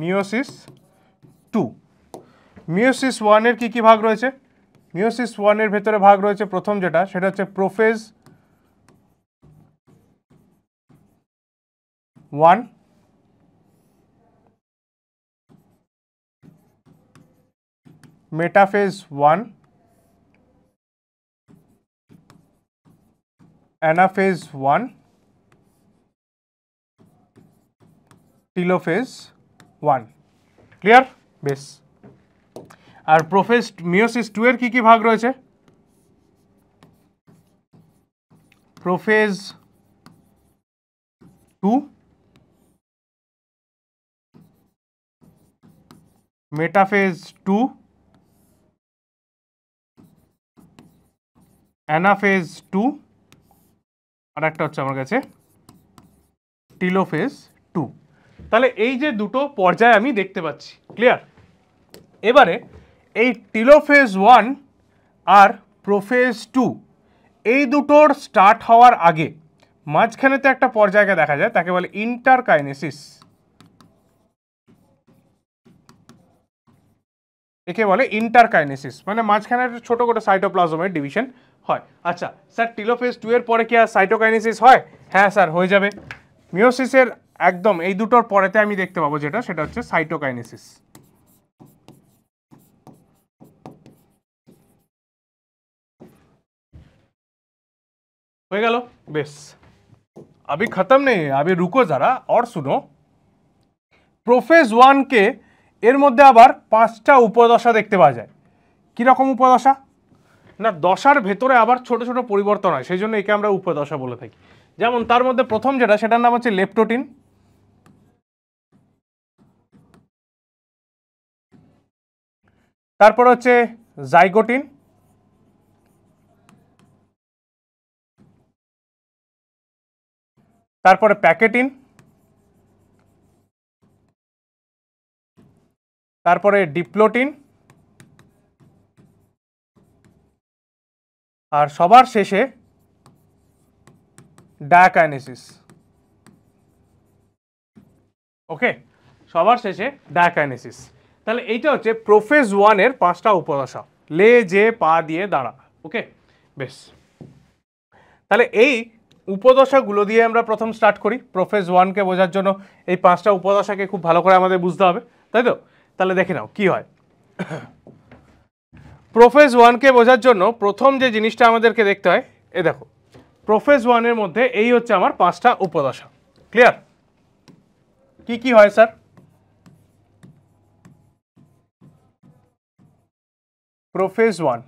মিওসিস 2। মিওসিস 1 এর কি কি ভাগ রয়েছে? মিওসিস 1 এর ভেতরে ভাগ রয়েছে প্রথম যেটা, সেটা হচ্ছে প্রোফেজ 1, মেটাফেজ 1, অ্যানাফেজ 1, টিলোফেজ 1। ক্লিয়ার? বেশ। আর প্রোফেজ মিওসিস 2 এর কি কি ভাগ রয়েছে? প্রোফেজ 2, মেটাফেজ 2, অ্যানাফেজ 2, আর একটা হচ্ছে আমার কাছে টিলোফেজ 2। তাহলে এই যে দুটো পর্যায় আমি দেখতে পাচ্ছি। ক্লিয়ার? এবারে এই টিলোফেজ 1 আর প্রোফেজ 2 এই দুটোর স্টার্ট হওয়ার আগে মাঝখানে তো একটা পর্যায়কে দেখা যায়, তাকে বলে ইন্টারকাইনেসিস। একে বলে ইন্টারকাইনেসিস, মানে মাঝখানে একটা ছোট করে সাইটোপ্লাজমের ডিভিশন হয়। আচ্ছা স্যার, টিলোফেজ 2 এর পরে কি আর সাইটোকাইনেসিস হয়? হ্যাঁ স্যার, হয়ে যাবে। মিওসিসের একদম এই দুটোর পরেতে আমি দেখতে পাবো যেটা, সেটা হচ্ছে সাইটোকাইনেসিস। হয়ে গেল? বেশ, अभी खत्म नहीं है, अभी रुको जरा और सुनो। প্রোফেজ 1 কে এর মধ্যে আবার 5টা উপদশা দেখতে পাওয়া যায়। কিরকম উপদশা? না, দশার ভেতরে আবার ছোট ছোট পরিবর্তন হয়, সেই জন্য একে আমরা উপদশা বলে থাকি। যেমন তার মধ্যে প্রথম যেটা, সেটার নাম হচ্ছে লেপ্টোটিন। তারপর হচ্ছে জাইগোটিন, তারপরে প্যাকেটিন, তারপরে ডিপ্লোটিন, আর সবার শেষে ডায়াকাইনেসিস। ওকে, সবার শেষে ডায়াকাইনেসিস। তাহলে এইটা হচ্ছে প্রোফেজ 1 এর 5টা উপদশা, লে যে পা দিয়ে দাঁড়া। ওকে, বেশ। তাহলে এই উপদশাগুলো দিয়ে আমরা প্রথম স্টার্ট করি। প্রোফেজ 1 কে বোঝার জন্য এই 5টা উপদশাকে খুব ভালো করে আমাদের বুঝতে হবে, তাই তো? তাহলে দেখে নাও কি হয়। প্রোফেজ 1 কে বোঝার জন্য প্রথম যে জিনিসটা আমাদেরকে দেখতে হয়, এ দেখো, প্রোফেজ 1 এর মধ্যে এই হচ্ছে আমার 5টা উপদশা। ক্লিয়ার? কি কি হয় স্যার? প্রোফেজ 1।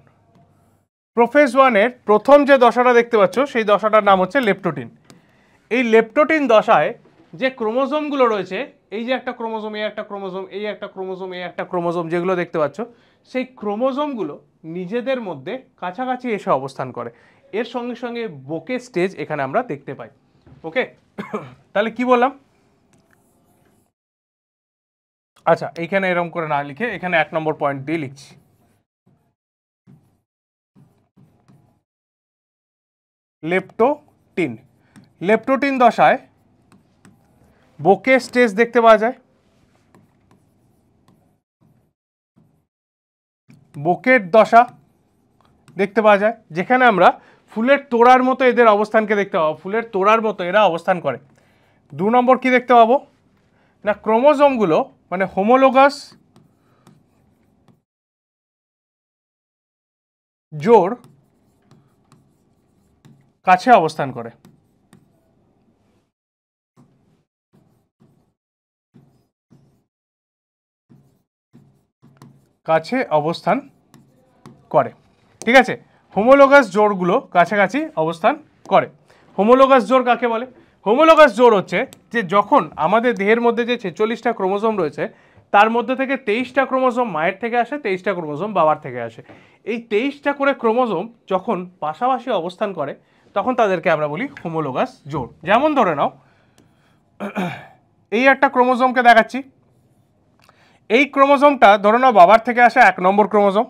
প্রোফেজ 1-এর প্রথম যে দশাটা দেখতে পাচ্ছ সেই দশাটার নাম হচ্ছে লেপ্টোটিন। এই লেপ্টোটিন দশায় যে ক্রোমোজোমগুলো রয়েছে, এই যে একটা ক্রোমোজোম, এই একটা ক্রোমোজোম, এই একটা ক্রোমোজোম, এই একটা ক্রোমোজোম, যেগুলো দেখতে পাচ্ছ, সেই ক্রোমোজোমগুলো নিজেদের মধ্যে কাছাকাছি এসে অবস্থান করে। এর সঙ্গে সঙ্গে বোকে স্টেজ এখানে আমরা দেখতে পাই। ওকে, তাহলে কি বললাম? আচ্ছা, এইখানে এরকম করে না লিখে এখানে 1 নম্বর পয়েন্ট দিয়ে লিখছি। লেপ্টোটিন, লেপ্টোটিন দশায় বোকে স্টেজ দেখতে পাওয়া যায়, বোকের দশা দেখতে পাওয়া যায়, যেখানে আমরা ফুলের তোড়ার মতো এদের অবস্থানকে দেখতে পাবো, ফুলের তোড়ার মতো এরা অবস্থান করে। 2 নম্বর কি দেখতে পাবো না, ক্রোমোজোমগুলো মানে হোমোলোগাস জোড় কাছে অবস্থান করে। কাছে অবস্থান করে, ঠিক আছে? হোমোলোগাস জোড়গুলো কাছাকাছি অবস্থান করে। হোমোলোগাস জোড় কাকে বলে? হোমোলোগাস জোড় হচ্ছে যে যখন আমাদের দেহের মধ্যে যে 46টা ক্রোমোজোম রয়েছে তার মধ্যে থেকে 23টা ক্রোমোজোম মায়ের থেকে আসে, 23টা ক্রোমোজোম বাবার থেকে আসে। এই 23টা করে ক্রোমোজোম যখন পাশাপাশি অবস্থান করে তখন তাদেরকে আমরা বলি হোমোলোগাস জোড়। যেমন ধরে নাও, এই একটা ক্রোমোজোমকে দেখাচ্ছি, এই ক্রোমোজোমটা ধরে নাও বাবার থেকে আসে 1 নম্বর ক্রোমোজোম,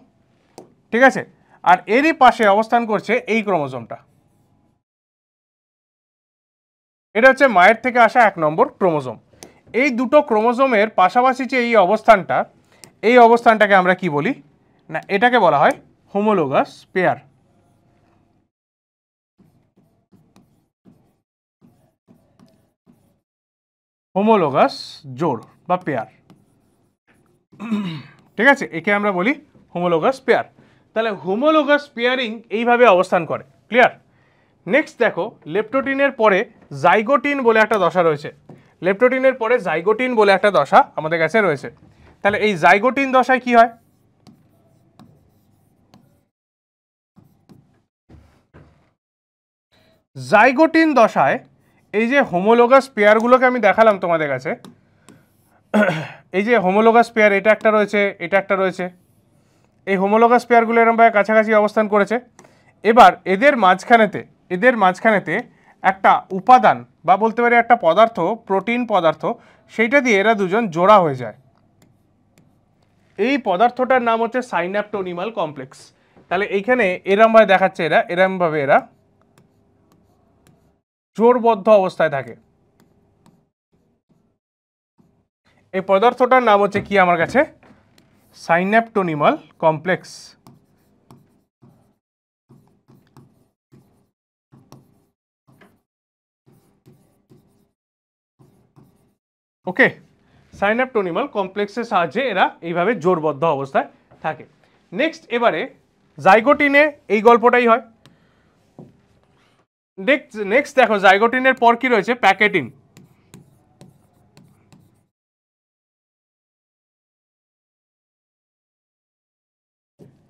ঠিক আছে? আর এরই পাশে অবস্থান করছে এই ক্রোমোজোমটা, এটা হচ্ছে মায়ের থেকে আসা 1 নম্বর ক্রোমোজোম। এই দুটো ক্রোমোজোমের পাশাপাশি যে এই অবস্থানটা, এই অবস্থানটাকে আমরা কি বলি না, এটাকে বলা হয় হোমোলোগাস পেয়ার। হোমোলোগাস জোড় বা পেয়ার, ঠিক আছে? একে আমরা বলি হোমোলোগাস পেয়ার। তাহলে হোমোলোগাস পেয়ারিং এইভাবে অবস্থান করে। ক্লিয়ার? নেক্সট দেখো, লেপ্টোটিনের পরে জাইগোটিন বলে একটা দশা রয়েছে। লেপ্টোটিনের পরে জাইগোটিন বলে একটা দশা আমাদের কাছে রয়েছে। তাহলে এই জাইগোটিন দশায় কি হয়? জাইগোটিন দশায় এই যে হোমোলোগাস পেয়ারগুলোকে আমি দেখালাম তোমাদের কাছে, এই যে হোমোলোগাস পেয়ার, এটা একটা রয়েছে, এটা একটা রয়েছে, এই হোমোলোগাস পেয়ারগুলো এরকমভাবে কাছাকাছি অবস্থান করেছে। এবার এদের মাঝখানেতে একটা উপাদান বা বলতে পারি একটা পদার্থ, প্রোটিন পদার্থ, সেইটা দিয়ে এরা দুজন জোড়া হয়ে যায়। এই পদার্থটার নাম হচ্ছে সাইন্যাপটোনিমাল কমপ্লেক্স। তাহলে এইখানে এরমভাবে দেখাচ্ছে, এরমভাবে এরা জোড়বদ্ধ অবস্থায় থাকে। এই পদার্থটার নাম হচ্ছে কি আমার কাছে? সাইন্যাপটোনিমাল কমপ্লেক্স। ওকে, সাইন্যাপটোনিমাল কমপ্লেক্সের সাহায্যে এরা এইভাবে জোড়বদ্ধ অবস্থায় থাকে। নেক্সট, এবারে জাইগোটিনে এই গল্পটাই হয়। নেক্সট দেখো, জাইগোটিনের পর কি রয়েছে? প্যাকেটিন।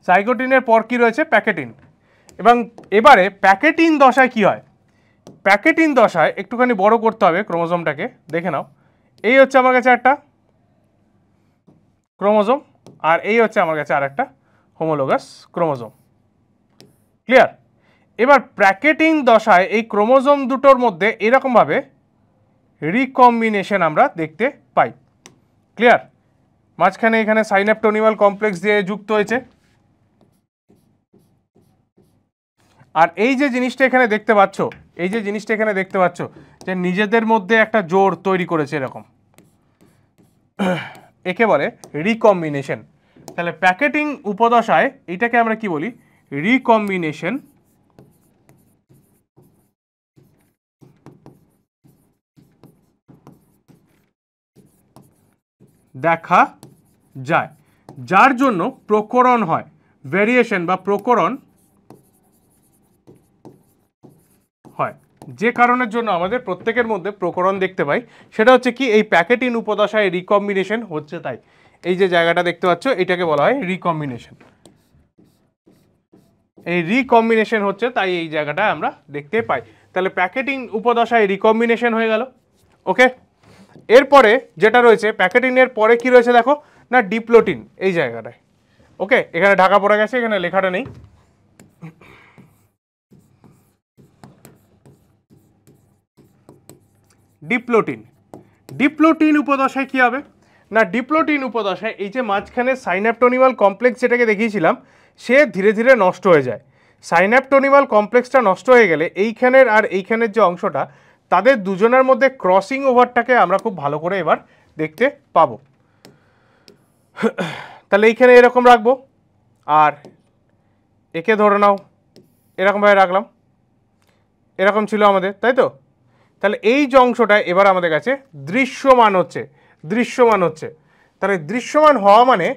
জাইগোটিনের পর কি রয়েছে? প্যাকেটিন। এবং এবারে প্যাকেটিন দশায় কি হয়? প্যাকেটিন দশায় একটুখানি বড় করতে হবে ক্রোমোজোমটাকে, দেখে নাও। এই হচ্ছে আমার কাছে একটা ক্রোমোজোম, আর এই হচ্ছে আমার কাছে আর একটা হোমোলোগাস ক্রোমোজোম। ক্লিয়ার? এবার প্যাকেটিং দশায় এই ক্রোমোজোম দুটোর মধ্যে এরকমভাবে রিকম্বিনেশন আমরা দেখতে পাই। ক্লিয়ার? মাঝখানে এখানে সাইন্যাপটোনিমাল কমপ্লেক্স দিয়ে যুক্ত হয়েছে। আর এই যে জিনিসটা এখানে দেখতে পাচ্ছ, যে নিজেদের মধ্যে একটা জোড় তৈরি করেছে এরকম, একে বলে রিকম্বিনেশন। তাহলে প্যাকেটিং উপদশায় এটাকে আমরা কি বলি? রিকম্বিনেশন দেখা যায়, যার জন্য প্রকরণ হয়, ভেরিয়েশন বা প্রকরণ হয়। যে কারণের জন্য আমাদের প্রত্যেকের মধ্যে প্রকরণ দেখতে পাই সেটা হচ্ছে কি? এই প্যাকেটিন উপদশায় রিকম্বিনেশন হচ্ছে, তাই এই যে জায়গাটা দেখতে পাচ্ছ এটাকে বলা হয় রিকম্বিনেশন। এই রিকম্বিনেশন হচ্ছে, তাই এই জায়গাটা আমরা দেখতে পাই। তাহলে প্যাকেটিন উপদশায় রিকম্বিনেশন হয়ে গেল। ওকে, এরপরে যেটা রয়েছে প্যাকেটিনের পরে কি রয়েছে দেখো না, ডিপ্লোটিন এই জায়গাটায়। ওকে, এখানে ঢাকা পড়ে গেছে, এখানে লেখাটা নেই। ডিপ্লোটিন, ডিপ্লোটিন উপদশায় কি হবে না, ডিপ্লোটিন উপদশায় এই যে মাঝখানে সাইন্যাপটোনিমাল কমপ্লেক্স যেটাকে দেখিয়েছিলাম সে ধীরে ধীরে নষ্ট হয়ে যায়। সাইন্যাপটোনিমাল কমপ্লেক্সটা নষ্ট হয়ে গেলে এইখানের আর এইখানের যে অংশটা, তাদের দুজনের মধ্যে ক্রসিং ওভারটাকে আমরা খুব ভালো করে এবার দেখতে পাবো। তাহলে এইখানে এরকম রাখবো, আর একে ধরে নাও এরকমভাবে রাখলাম, এরকম ছিল আমাদের, তাই তো? তাহলে এই যে অংশটা এবার আমাদের কাছে দৃশ্যমান হচ্ছে, দৃশ্যমান হচ্ছে। তাহলে দৃশ্যমান হওয়া মানে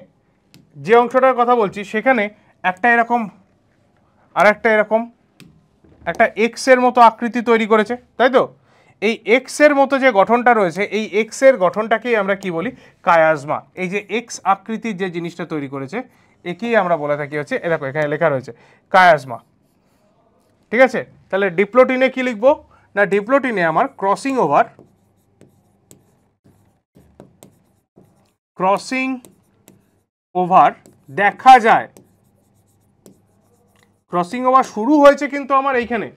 যে অংশটার কথা বলছি সেখানে একটা এরকম আর একটা এরকম একটা এক্স এর মতো আকৃতি তৈরি করেছে, তাই তো? এই এক্স এর মতো যে গঠনটা রয়েছে, এই এক্স এর গঠনটাকেই আমরা কি বলি, কায়াজমা। এই যে এক্স আকৃতির যে জিনিসটা তৈরি করেছে একেই আমরা বলে থাকি হচ্ছে, এরকম এখানে লেখা রয়েছে কায়াজমা। ঠিক আছে, তাহলে ডিপ্লোটিনে কি লিখবো না, ডিপ্লোটিনে আমার ক্রসিং ওভার, ক্রসিং ওভার দেখা যায়। ক্রসিং ওভার শুরু হয়েছে কিন্তু আমার এইখানে,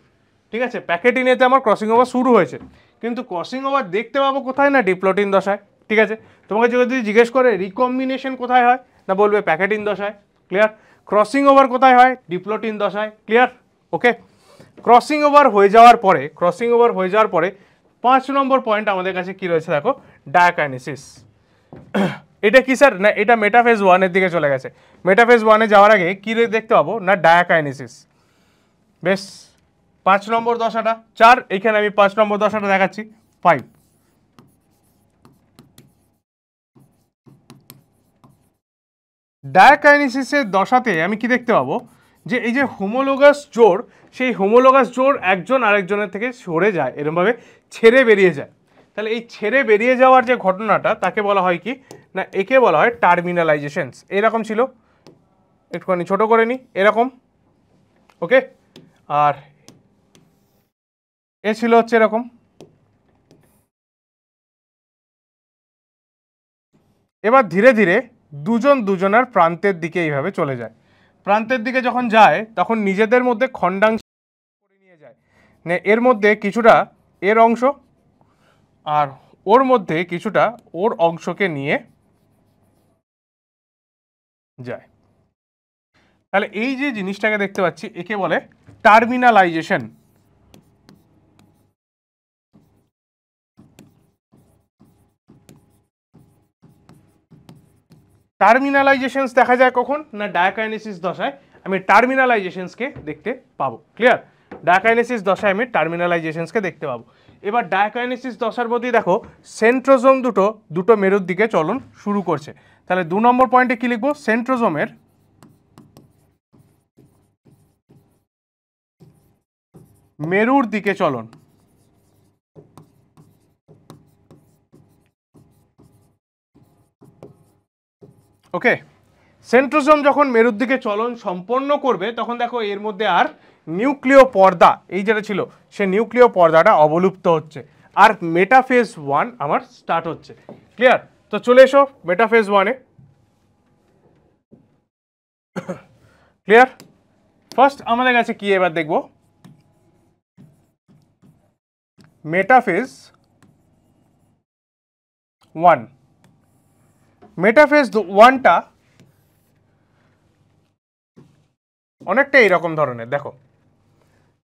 ঠিক আছে, প্যাকেটিনেতে আমার ক্রসিং ওভার শুরু হয়েছে, কিন্তু ক্রসিং ওভার দেখতে পাবো কোথায় না, ডিপ্লোটিন দশায়। ঠিক আছে, তোমাকে যদি জিজ্ঞেস করে রিকম্বিনেশন কোথায় হয় না, বলবে প্যাকেটিন দশায়। ক্লিয়ার? ক্রসিং ওভার কোথায় হয়, ডিপ্লোটিন দশায়। ক্লিয়ার? ওকে, ক্রসিং ওভার হয়ে যাওয়ার পরে, ক্রসিং ওভার হয়ে যাওয়ার পরে 5 নম্বর পয়েন্ট আমাদের কাছে কি রয়েছে দেখো, ডায়াকাইনেসিস। এটা কি স্যার না, এটা মেটাফেজ 1 এর দিকে চলে গেছে। মেটাফেজ 1 এ যাওয়ার আগে কি দেখতে পাবো না, ডায়াকাইনেসিস। বেশ, 5 নম্বর দশাটা 4, এখানে আমি 5 নম্বর দশাটা দেখাচ্ছি 5। ডায়াকাইনেসিসের দশাতে আমি কি দেখতে পাবো, যে এই যে হোমোলোগাস জোড়, সেই হোমোলোগাস জোড় একজন আরেকজনের থেকে সরে যায়, এরকমভাবে ছেড়ে বেরিয়ে যায়। তাহলে এই ছেড়ে বেরিয়ে যাওয়ার যে ঘটনাটা তাকে বলা হয় কি না, একে বলা হয় টার্মিনালাইজেশনস। এরকম ছিল, একটুখানি ছোট করে নিই, এরকম। ওকে, আর এ ছিল হচ্ছে এরকম। এবার ধীরে ধীরে দুজন দুজনার প্রান্তের দিকে এইভাবে চলে যায়। প্রান্তের দিকে যখন যায় তখন নিজেদের মধ্যে খণ্ডাংশ করে নিয়ে যায়, এর মধ্যে কিছুটা এর অংশ আর ওর মধ্যে কিছুটা ওর অংশকে নিয়ে যায়। তাহলে এই যে জিনিসটাকে দেখতে পাচ্ছি একে বলে টার্মিনালাইজেশন। টার্মিনালাইজেশনস দেখা যায় কখন না, ডায়াকাইনেসিস দশায় আমি টার্মিনালাইজেশনসকে দেখতে পাবো। ক্লিয়ার? ডায়াকাইনেসিস দশায় আমি টার্মিনালাইজেশনসকে দেখতে পাবো। এবার ডায়াকাইনেসিস দশার মধ্যেই দেখো সেন্ট্রোজোম দুটো মেরুর দিকে চলন শুরু করছে। তাহলে 2 নম্বর পয়েন্টে কি লিখবো, সেন্ট্রোজোমের মেরুর দিকে চলন। ওকে, সেন্ট্রোজোম যখন মেরুর দিকে চলন সম্পন্ন করবে তখন দেখো এর মধ্যে আর নিউক্লিয় পর্দা এই যেটা ছিল সে নিউক্লিয় পর্দাটা অবলুপ্ত হচ্ছে, আর মেটাফেজ 1 আমার স্টার্ট হচ্ছে। ক্লিয়ার? তো চলে এসো মেটাফেজ 1 এ। ক্লিয়ার? ফার্স্ট আমাদের কাছে কি এবার দেখব, মেটাফেজ 1। মেটাফেজ 1টা অনেকটা এইরকম ধরনের। দেখো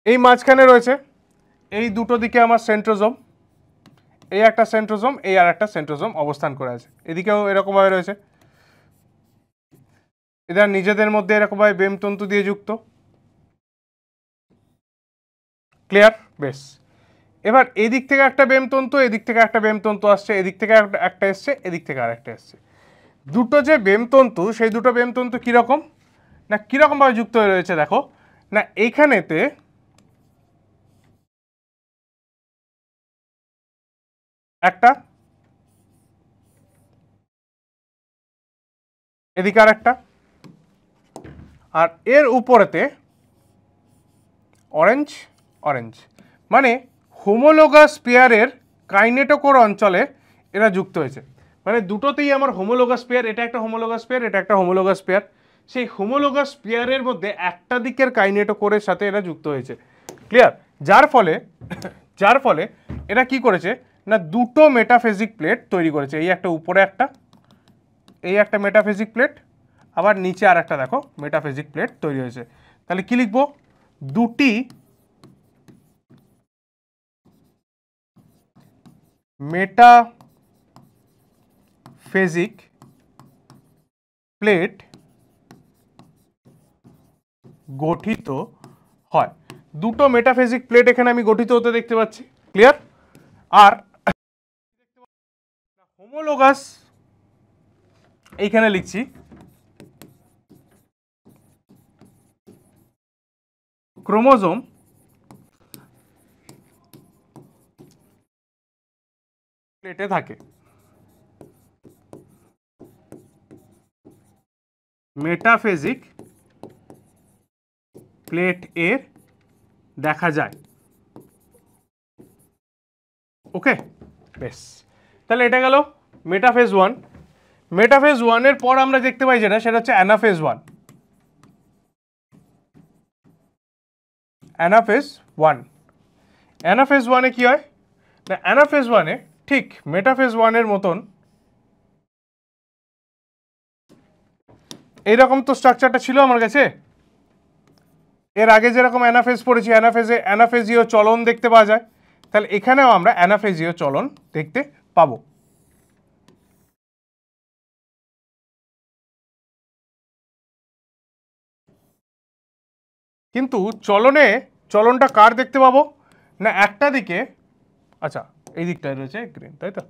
এই মাঝখানে রয়েছে এই দুটো দিকে আমার সেন্ট্রোজোম, এই একটা সেন্ট্রোজোম, এই আর একটা সেন্ট্রোজোম অবস্থান করে আছে, এদিকেও এরকমভাবে রয়েছে। এদের নিজেদের মধ্যে এরকমভাবে বেমতন্তু দিয়ে যুক্ত। ক্লিয়ার? বেশ, এবার এদিক থেকে একটা বেমতন্তু, এদিক থেকে একটা বেমতন্তু আসছে, এদিক থেকে একটা এসছে, এদিক থেকে আর একটা এসছে। দুটো যে বেমতন্তু সেই দুটো বেমতন্তু কীরকম না, কীরকমভাবে যুক্ত হয়ে রয়েছে দেখো না, এইখানেতে একটা, এদিকে আর একটা, আর এর উপরেতে অরেঞ্জ অরেঞ্জ, মানে হোমোলোগাস পেয়ারের কাইনেটোকোর অঞ্চলে এরা যুক্ত হয়েছে। মানে দুটোতেই আমার হোমোলোগাস পেয়ার, এটা একটা হোমোলোগাস পেয়ার, এটা একটা হোমোলোগাস পেয়ার। সেই হোমোলোগাস পেয়ারের মধ্যে একটা দিকের কাইনেটোকোরের সাথে এরা যুক্ত হয়েছে। ক্লিয়ার? যার ফলে এরা কি করেছে না দুটো মেটাফেজিক প্লেট তৈরি করেছে। এই একটা উপরে একটা, এই একটা মেটাফেজিক প্লেট, আবার নিচে আর একটা দেখো মেটাফেজিক প্লেট তৈরি হয়েছে। তাহলে কি লিখবো? দুটি মেটাফেজিক প্লেট গঠিত হয়। দুটো মেটাফেজিক প্লেট এখানে আমি গঠিত হতে দেখতে পাচ্ছি। ক্লিয়ার? আর হোমোলোগাস এইখানে লিখছি ক্রোমোজোম প্লেটে থাকে, মেটাফেজিক প্লেট এর দেখা যায়। ওকে, বেশ। তাহলে এটা গেল মেটাফেজ ওয়ান। মেটাফেজ ওয়ানের পর আমরা দেখতে পাই যেটা, সেটা হচ্ছে anaphase one. Anaphase one, anaphase ওয়ানে কি হয় না, অ্যানাফেজ ওয়ানে ঠিক মেটাফেজ ওয়ানের মতন এইরকম তো স্ট্রাকচারটা ছিল আমার কাছে। এর আগে যেরকম অ্যানাফেজ পড়েছি, অ্যানাফেজীয় চলন দেখতে পাওয়া যায়, তাহলে এখানেও আমরা অ্যানাফেজীয় চলন দেখতে পাবো। কিন্তু চলনটা কার দেখতে পাবো না, একটা দিকে, আচ্ছা এই দিকটায় রয়েছে গ্রিন, তাই তো?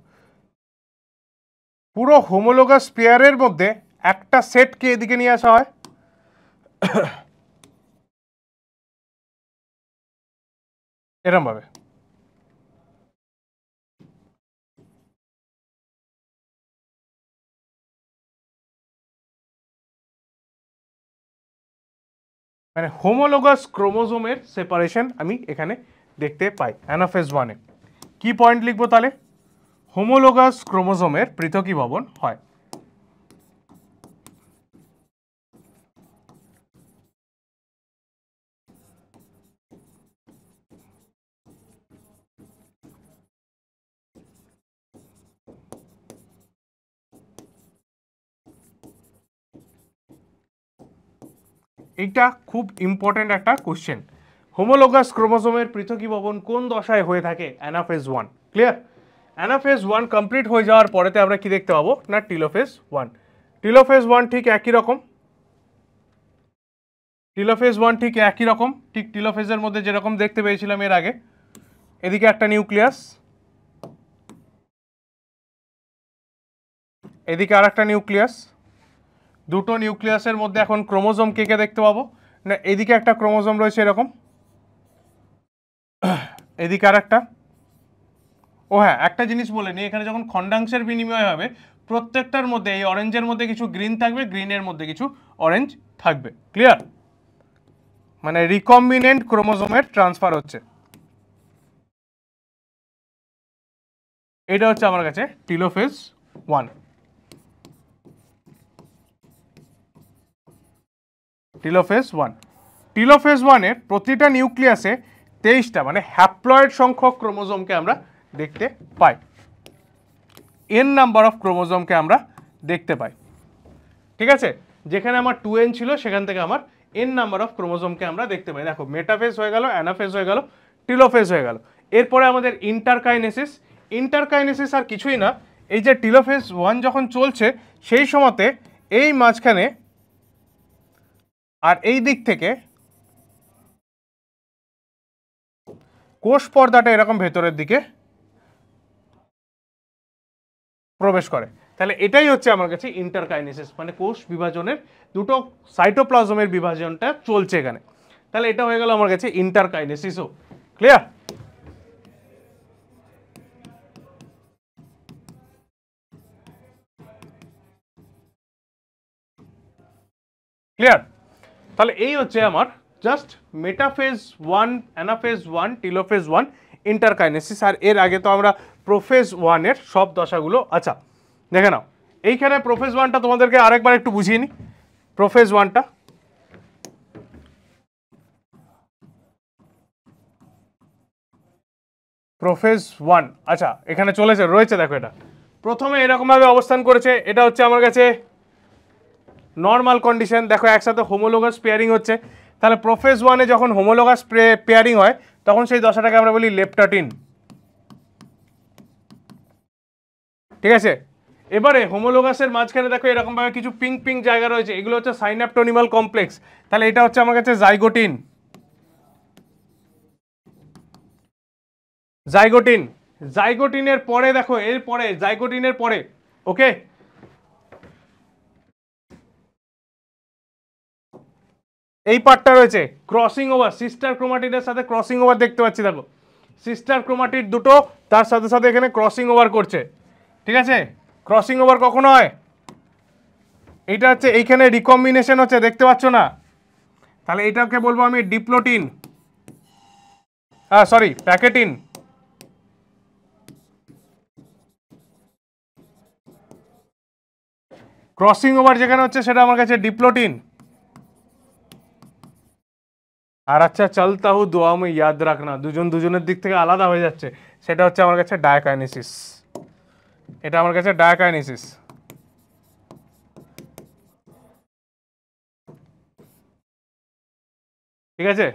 পুরো হোমোলোগাস পেয়ারের মধ্যে একটা সেটকে এদিকে নিয়ে আসা হয়, এরম ভাবে। মানে হোমোলোগাস ক্রোমোজোমের সেপারেশন আমি এখানে দেখতে পাই অ্যানাফেজ ওয়ানে। কি পয়েন্ট লিখবো তাহলে? হোমোলোগাস ক্রোমোজোমের পৃথকীভবন হয়। এইটা খুব ইম্পর্টেন্ট একটা কোশ্চেন। হোমোলোগাস ক্রোমোজোমের পৃথকীভবন কোন দশায় হয়ে থাকে? Anaphase one. Clear? Anaphase one complete হয়ে যাওয়ার পরেতে আমরা কি দেখতে পাবো না, টিলোফেজ ওয়ান। টিলোফেজ ওয়ান ঠিক একই রকম, টিলোফেজ ওয়ান ঠিক একই রকম, ঠিক টিলোফেজের মধ্যে যেরকম দেখতে পেয়েছিলাম এর আগে। এদিকে একটা নিউক্লিয়াস, এদিকে আর একটা নিউক্লিয়াস, দুটো নিউক্লিয়াসের মধ্যে এখন ক্রোমোজোম কে কে দেখতে পাবো না, এদিকে একটা ক্রোমোজোম রয়েছে এরকম, এদিকে আর একটা। ও হ্যাঁ, একটা জিনিস বলে নি, এখানে যখন খণ্ডাংশের বিনিময় হবে প্রত্যেকটার মধ্যে এই অরেঞ্জের মধ্যে কিছু গ্রিন থাকবে, গ্রিনের মধ্যে কিছু অরেঞ্জ থাকবে। ক্লিয়ার? মানে রিকম্বিনেন্ট ক্রোমোজোমের ট্রান্সফার হচ্ছে। এটা হচ্ছে আমার কাছে টিলোফেজ ওয়ান। টিলোফেজ ওয়ান, টিলোফেজ ওয়ানের প্রতিটা নিউক্লিয়াসে 23টা মানে হ্যাপ্লয়েড সংখ্যক ক্রোমোজোমকে আমরা দেখতে পাই, এন নাম্বার অফ ক্রোমোজোমকে আমরা দেখতে পাই। ঠিক আছে? যেখানে আমার 2n ছিল সেখান থেকে আমার n নাম্বার অফ ক্রোমোজোমকে আমরা দেখতে পাই। দেখো মেটাফেজ হয়ে গেল, অ্যানাফেজ হয়ে গেল, টিলোফেজ হয়ে গেল। এরপরে আমাদের ইন্টারকাইনেসিস। ইন্টারকাইনেসিস আর কিছুই না, এই যে টিলোফেজ ওয়ান যখন চলছে সেই সময়তে এই মাঝখানে আর এই দিক থেকে কোষ পর্দাটা এরকম ভেতরের দিকে প্রবেশ করে। তাহলে এটাই হচ্ছে আমার কাছে ইন্টারকাইনেসিস, মানে কোষ বিভাজনের দুটো সাইটোপ্লাজমের বিভাজনটা চলছে এখানে। তাহলে এটা হয়ে গেল আমার কাছে ইন্টারকাইনেসিসও। ক্লিয়ার? ক্লিয়ার? তাহলে এই হচ্ছে আমার জাস্ট মেটাফেজ 1, অ্যানাফেজ 1, টিলোফেজ 1 ইন্টারকাইনেসিস। আর এর আগে তো আমরা প্রোফেজ 1 এর সব দশাগুলো, আচ্ছা দেখে নাও এইখানে প্রোফেজ 1টা তোমাদেরকে আরেকবার একটু বুঝিয়ে নিই। প্রোফেজ 1টা প্রোফেজ 1, আচ্ছা এখানে চলেছে রয়েছে, দেখো এটা প্রথমে এরকমভাবে অবস্থান করেছে, এটা হচ্ছে আমার কাছে নর্মাল কন্ডিশন। দেখো একসাথে হোমোলোগাস পেয়ারিং হচ্ছে, তাহলে প্রোফেজ 1-এ যখন হোমোলোগাস পেয়ারিং হয় তখন সেই দশাটাকে আমরা বলি লেপটাটিন, ঠিক আছে। এবারে হোমোলোগাসের মাঝখানে দেখো এরকমভাবে কিছু পিঙ্ক পিঙ্ক জায়গা রয়েছে, এগুলো হচ্ছে সাইন্যাপটোনিমাল কমপ্লেক্স, তাহলে এটা হচ্ছে আমার কাছে জাইগোটিন। জাইগোটিন জাইগোটিনের পরে দেখো এর পরে জাইগোটিনের পরে, ওকে, এই পার্টটা রয়েছে ক্রসিং ওভার, সিস্টার ক্রোমাটিডের সাথে ক্রসিং ওভার দেখতে পাচ্ছি, দেখো সিস্টার ক্রোমাটিড দুটো তার সাথে সাথে এখানে ক্রসিং ওভার করছে, ঠিক আছে। ক্রসিং ওভার কখন হয়? এটা হচ্ছে এইখানে রিকম্বিনেশন হচ্ছে, দেখতে পাচ্ছ না, তাহলে এটাকে বলবো আমি ডিপ্লোটিন, সরি প্যাকেটিন। ক্রসিং ওভার যেখানে হচ্ছে সেটা আমার কাছে ডিপ্লোটিন। আর আচ্ছা চলতা হু দোয়া মে ইয়াদ রাখনা, দুজন দুজনের দিক থেকে আলাদা হয়ে যাচ্ছে, সেটা হচ্ছে আমার কাছে ডায়াকাইনেসিস, এটা আমার কাছে ডায়াকাইনেসিস। ঠিক আছে,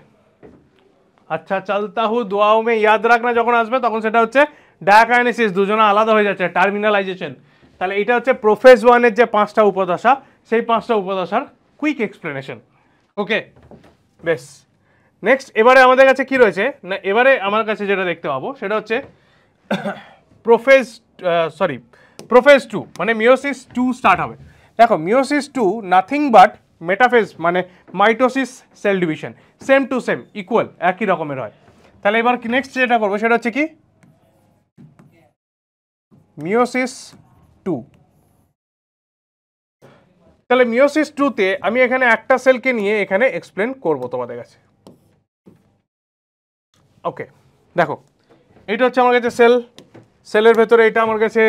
আচ্ছা চলতা হু দোয়াও মে ইয়াদ রাখনা যখন আসবে তখন সেটা হচ্ছে ডায়াকাইনেসিস, দুজনে আলাদা হয়ে যাচ্ছে, টার্মিনালাইজেশন। তাহলে এটা হচ্ছে প্রোফেজ 1-এর যে 5টা উপদশা, সেই 5টা উপদশার কুইক এক্সপ্লেনেশন, ওকে বেশ। নেক্সট এবারে আমাদের কাছে কি রয়েছে না, এবারে আমার কাছে যেটা দেখতে পাবো সেটা হচ্ছে প্রোফেজ 2, মানে মিওসিস 2 স্টার্ট হবে। দেখো মিওসিস 2 নাথিং বাট মেটাফেজ, মানে mitosis cell division, same to same equal একই রকমের হয়। তাহলে এবার নেক্সট যেটা করবো সেটা হচ্ছে কি মিওসিস 2। তাহলে মিওসিস 2-তে আমি এখানে একটা সেলকে নিয়ে এখানে এক্সপ্লেন করব তোমাদের কাছে, ওকে। দেখো এটা হচ্ছে আমার কাছে সেল, সেলের ভেতরে এটা আমার কাছে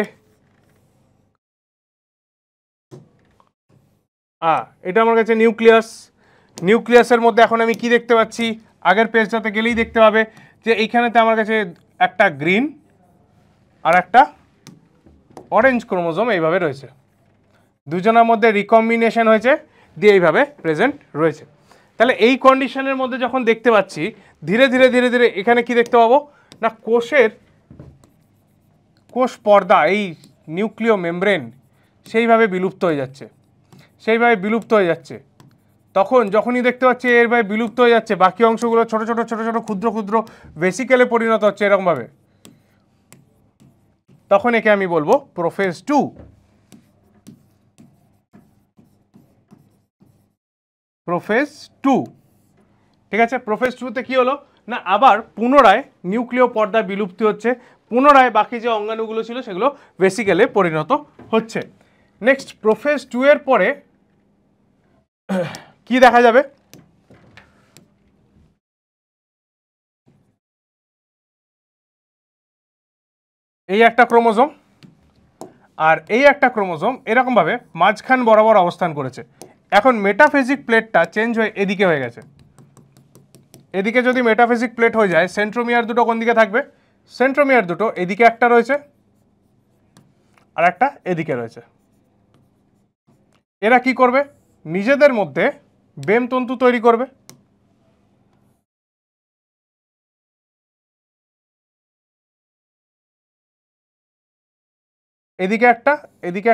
এটা আমার কাছে নিউক্লিয়াস। নিউক্লিয়াসের মধ্যে এখন আমি কি দেখতে পাচ্ছি, আগের পেজটাতে গেলেই দেখতে পাবে যে এইখানেতে আমার কাছে একটা গ্রিন আর একটা অরেঞ্জ ক্রোমোজোম এইভাবে রয়েছে, দুজনের মধ্যে রিকম্বিনেশন হয়েছে দিয়ে এইভাবে প্রেজেন্ট রয়েছে। তাহলে এই কন্ডিশনের মধ্যে যখন দেখতে পাচ্ছি ধীরে ধীরে ধীরে ধীরে এখানে কি দেখতে পাবো না, কোষ পর্দা, এই নিউক্লিয় মেমব্রেন সেইভাবে বিলুপ্ত হয়ে যাচ্ছে, সেইভাবে বিলুপ্ত হয়ে যাচ্ছে। তখন যখনই দেখতে পাচ্ছি এরভাবে বিলুপ্ত হয়ে যাচ্ছে, বাকি অংশগুলো ছোট ছোট ছোট ছোট ক্ষুদ্র ক্ষুদ্র ভেসিকেলে পরিণত হচ্ছে এরকমভাবে, তখন একে আমি বলবো প্রোফেজ 2। প্রোফেজ 2, ঠিক আছে। প্রোফেজ 2-তে কি হলো না, আবার পুনরায় নিউক্লিয় পর্দা বিলুপ্তি হচ্ছে, পুনরায় বাকি যে অঙ্গাণুগুলো ছিল সেগুলো ভেসিকেলে পরিণত হচ্ছে। নেক্সট প্রোফেজ 2-এর পরে কি দেখা যাবে, এই একটা ক্রোমোজোম আর এই একটা ক্রোমোজোম এরকমভাবে মাঝখান বরাবর অবস্থান করেছে। এখন মেটাফেজিক প্লেটটা চেঞ্জ হয়ে এদিকে হয়ে গেছে, এদিকে যদি মেটাফেজিক প্লেট হয়ে যায় সেন্ট্রোমিয়ার দুটো কোন দিকে থাকবে, সেন্ট্রোমিয়ার দুটো এদিকে একটা রয়েছে আর একটা এদিকে রয়েছে। এরা কি করবে, নিজেদের মধ্যে বেম তন্তু তৈরি করবে, এদিকে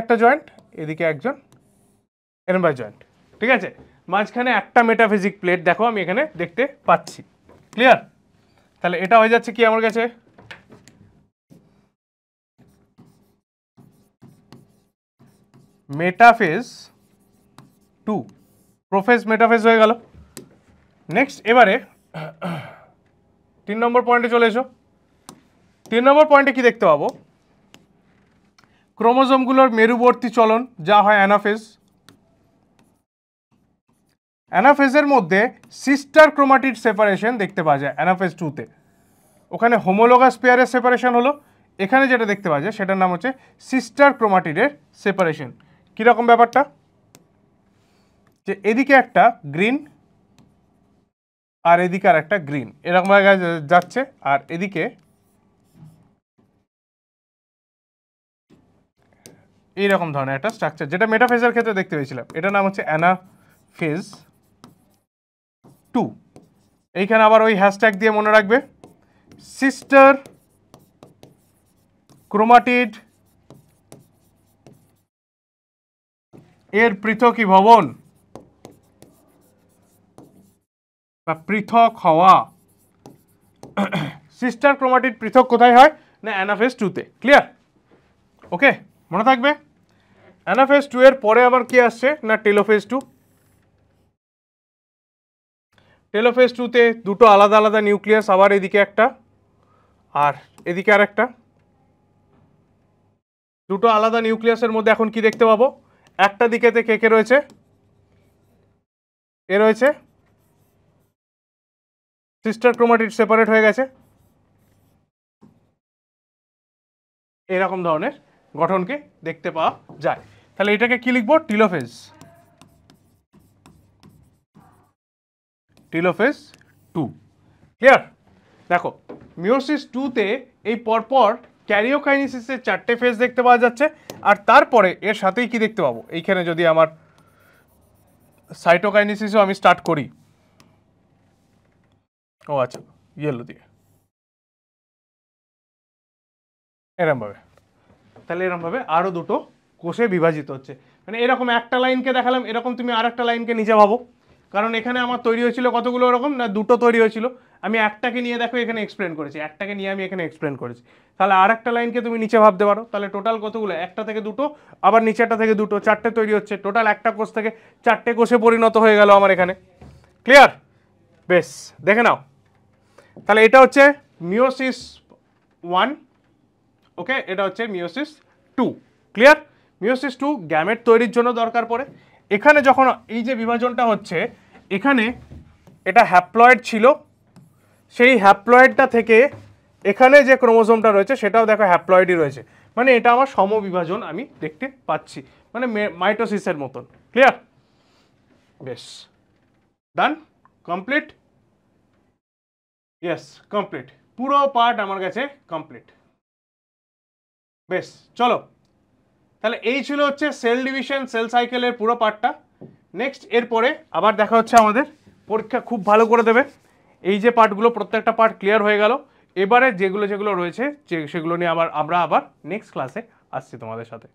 একটা জয়েন্ট, এদিকে একজন এরম বাই জয়েন্ট, ঠিক আছে। মাঝখানে একটা মেটাফিজিক প্লেট দেখো আমি এখানে দেখতে পাচ্ছি, ক্লিয়ার। তাহলে এটা হয়ে যাচ্ছে কি আমার কাছে মেটাফেজ 2, প্রোফেজ মেটাফেজ হয়ে গেল। নেক্সট এবারে 3 নম্বর পয়েন্টে চলে এসো। 3 নম্বর পয়েন্টে কি দেখতে পাবো, ক্রোমোজোমগুলোর মেরুবর্তী চলন যা হয় অ্যানাফেজ। অ্যানাফেজের মধ্যে সিস্টার ক্রোমাটিড সেপারেশন দেখতে পাওয়া যায় অ্যানাফেজ 2-তে। ওখানে হোমোলোগাস পেয়ারের সেপারেশন হলো, এখানে যেটা দেখতে পাওয়া যায় সেটার নাম হচ্ছে সিস্টার ক্রোমাটিডের সেপারেশন। কীরকম ব্যাপারটা, যে এদিকে একটা গ্রিন আর এদিকে আর একটা গ্রিন এরকম যাচ্ছে, আর এদিকে এইরকম ধরনের একটা স্ট্রাকচার, যেটা মেটাফেজের ক্ষেত্রে দেখতে পেয়েছিলাম। এটার নাম হচ্ছে অ্যানাফেজ 2। এইখানে আবার ওই হ্যাশট্যাগ দিয়ে মনে রাখবে, সিস্টার ক্রোমাটিড এর পৃথকীভবন বা পৃথক হওয়া। সিস্টার ক্রোমাটিড পৃথক কোথায় হয় না অ্যানাফেজ 2-তে। ক্লিয়ার? ওকে, মনে থাকবে। অ্যানাফেজ 2 এর পরে আবার কি আসছে না টেলোফেজ 2। টেলোফেজ 2-তে দুটো আলাদা আলাদা নিউক্লিয়াস, আবার এদিকে একটা আর এদিকে আর একটা, দুটো আলাদা নিউক্লিয়াসের মধ্যে এখন কি দেখতে পাবো, একটা দিকেতে কে রয়েছে, এ রয়েছে, সিস্টার ক্রোমাটিড সেপারেট হয়ে গেছে, এরকম ধরনের গঠনকে দেখতে পাওয়া যায়। তাহলে এটাকে কি লিখবো, টেলোফেজ। টেলোফেজ 2। ক্লিয়ার? দেখো মিওসিস 2-তে এই পরপর ক্যারিওকাইনেসিসের 4টে ফেজ দেখতে পাওয়া যাচ্ছে, আর তারপরে এর সাথেই কি দেখতে পাবো, এইখানে যদি আমার সাইটোকাইনেসিসও আমি স্টার্ট করি, ও আচ্ছা ইয়েলো দিয়ে এরমভাবে, তাহলে এরমভাবে আরও দুটো কোষে বিভাজিত হচ্ছে। মানে এরকম একটা লাইনকে দেখালাম, এরকম তুমি আর একটা লাইনকে নিচে ভাবো, কারণ এখানে আমার তৈরি হয়েছিল কতগুলো এরকম না দুটো তৈরি হয়েছিল, আমি একটাকে নিয়ে দেখো এখানে এক্সপ্লেন করেছি, একটাকে নিয়ে আমি এখানে এক্সপ্লেন করেছি, তাহলে আর একটা লাইনকে তুমি নিচে ভাবতে পারো। তাহলে টোটাল কতগুলো, একটা থেকে দুটো, আবার নিচেরটা থেকে দুটো, 4টে তৈরি হচ্ছে। টোটাল একটা কোষ থেকে 4টে কোষে পরিণত হয়ে গেল আমার এখানে। ক্লিয়ার? বেশ, দেখে নাও। তাহলে এটা হচ্ছে মিওসিস 1, ওকে, এটা হচ্ছে মিওসিস 2। ক্লিয়ার? মিওসিস 2 গ্যামেট তৈরির জন্য দরকার পড়ে। এখানে যখন এই যে বিভাজনটা হচ্ছে, এখানে এটা হ্যাপ্লয়েড ছিল, সেই হ্যাপ্লয়েডটা থেকে এখানে যে ক্রোমোজোমটা রয়েছে সেটাও দেখো হ্যাপ্লয়েডই রয়েছে, মানে এটা আমার সমবিভাজন আমি দেখতে পাচ্ছি, মানে মাইটোসিসের মতন। ক্লিয়ার? বেশ, ডান, কমপ্লিট। ইয়েস, কমপ্লিট, পুরো পার্ট আমার কাছে কমপ্লিট। বেশ, চলো, তাহলে এই ছিল হচ্ছে সেল ডিভিশন, সেল সাইকেলের পুরো পার্টটা। নেক্সট এরপরে আবার দেখা হচ্ছে আমাদের, পরীক্ষা খুব ভালো করে দেবে। এই যে পার্টগুলো প্রত্যেকটা পার্ট ক্লিয়ার হয়ে গেল, এবারে যেগুলো যেগুলো রয়েছে সেগুলো নিয়ে আমরা আবার নেক্সট ক্লাসে আসছি তোমাদের সাথে।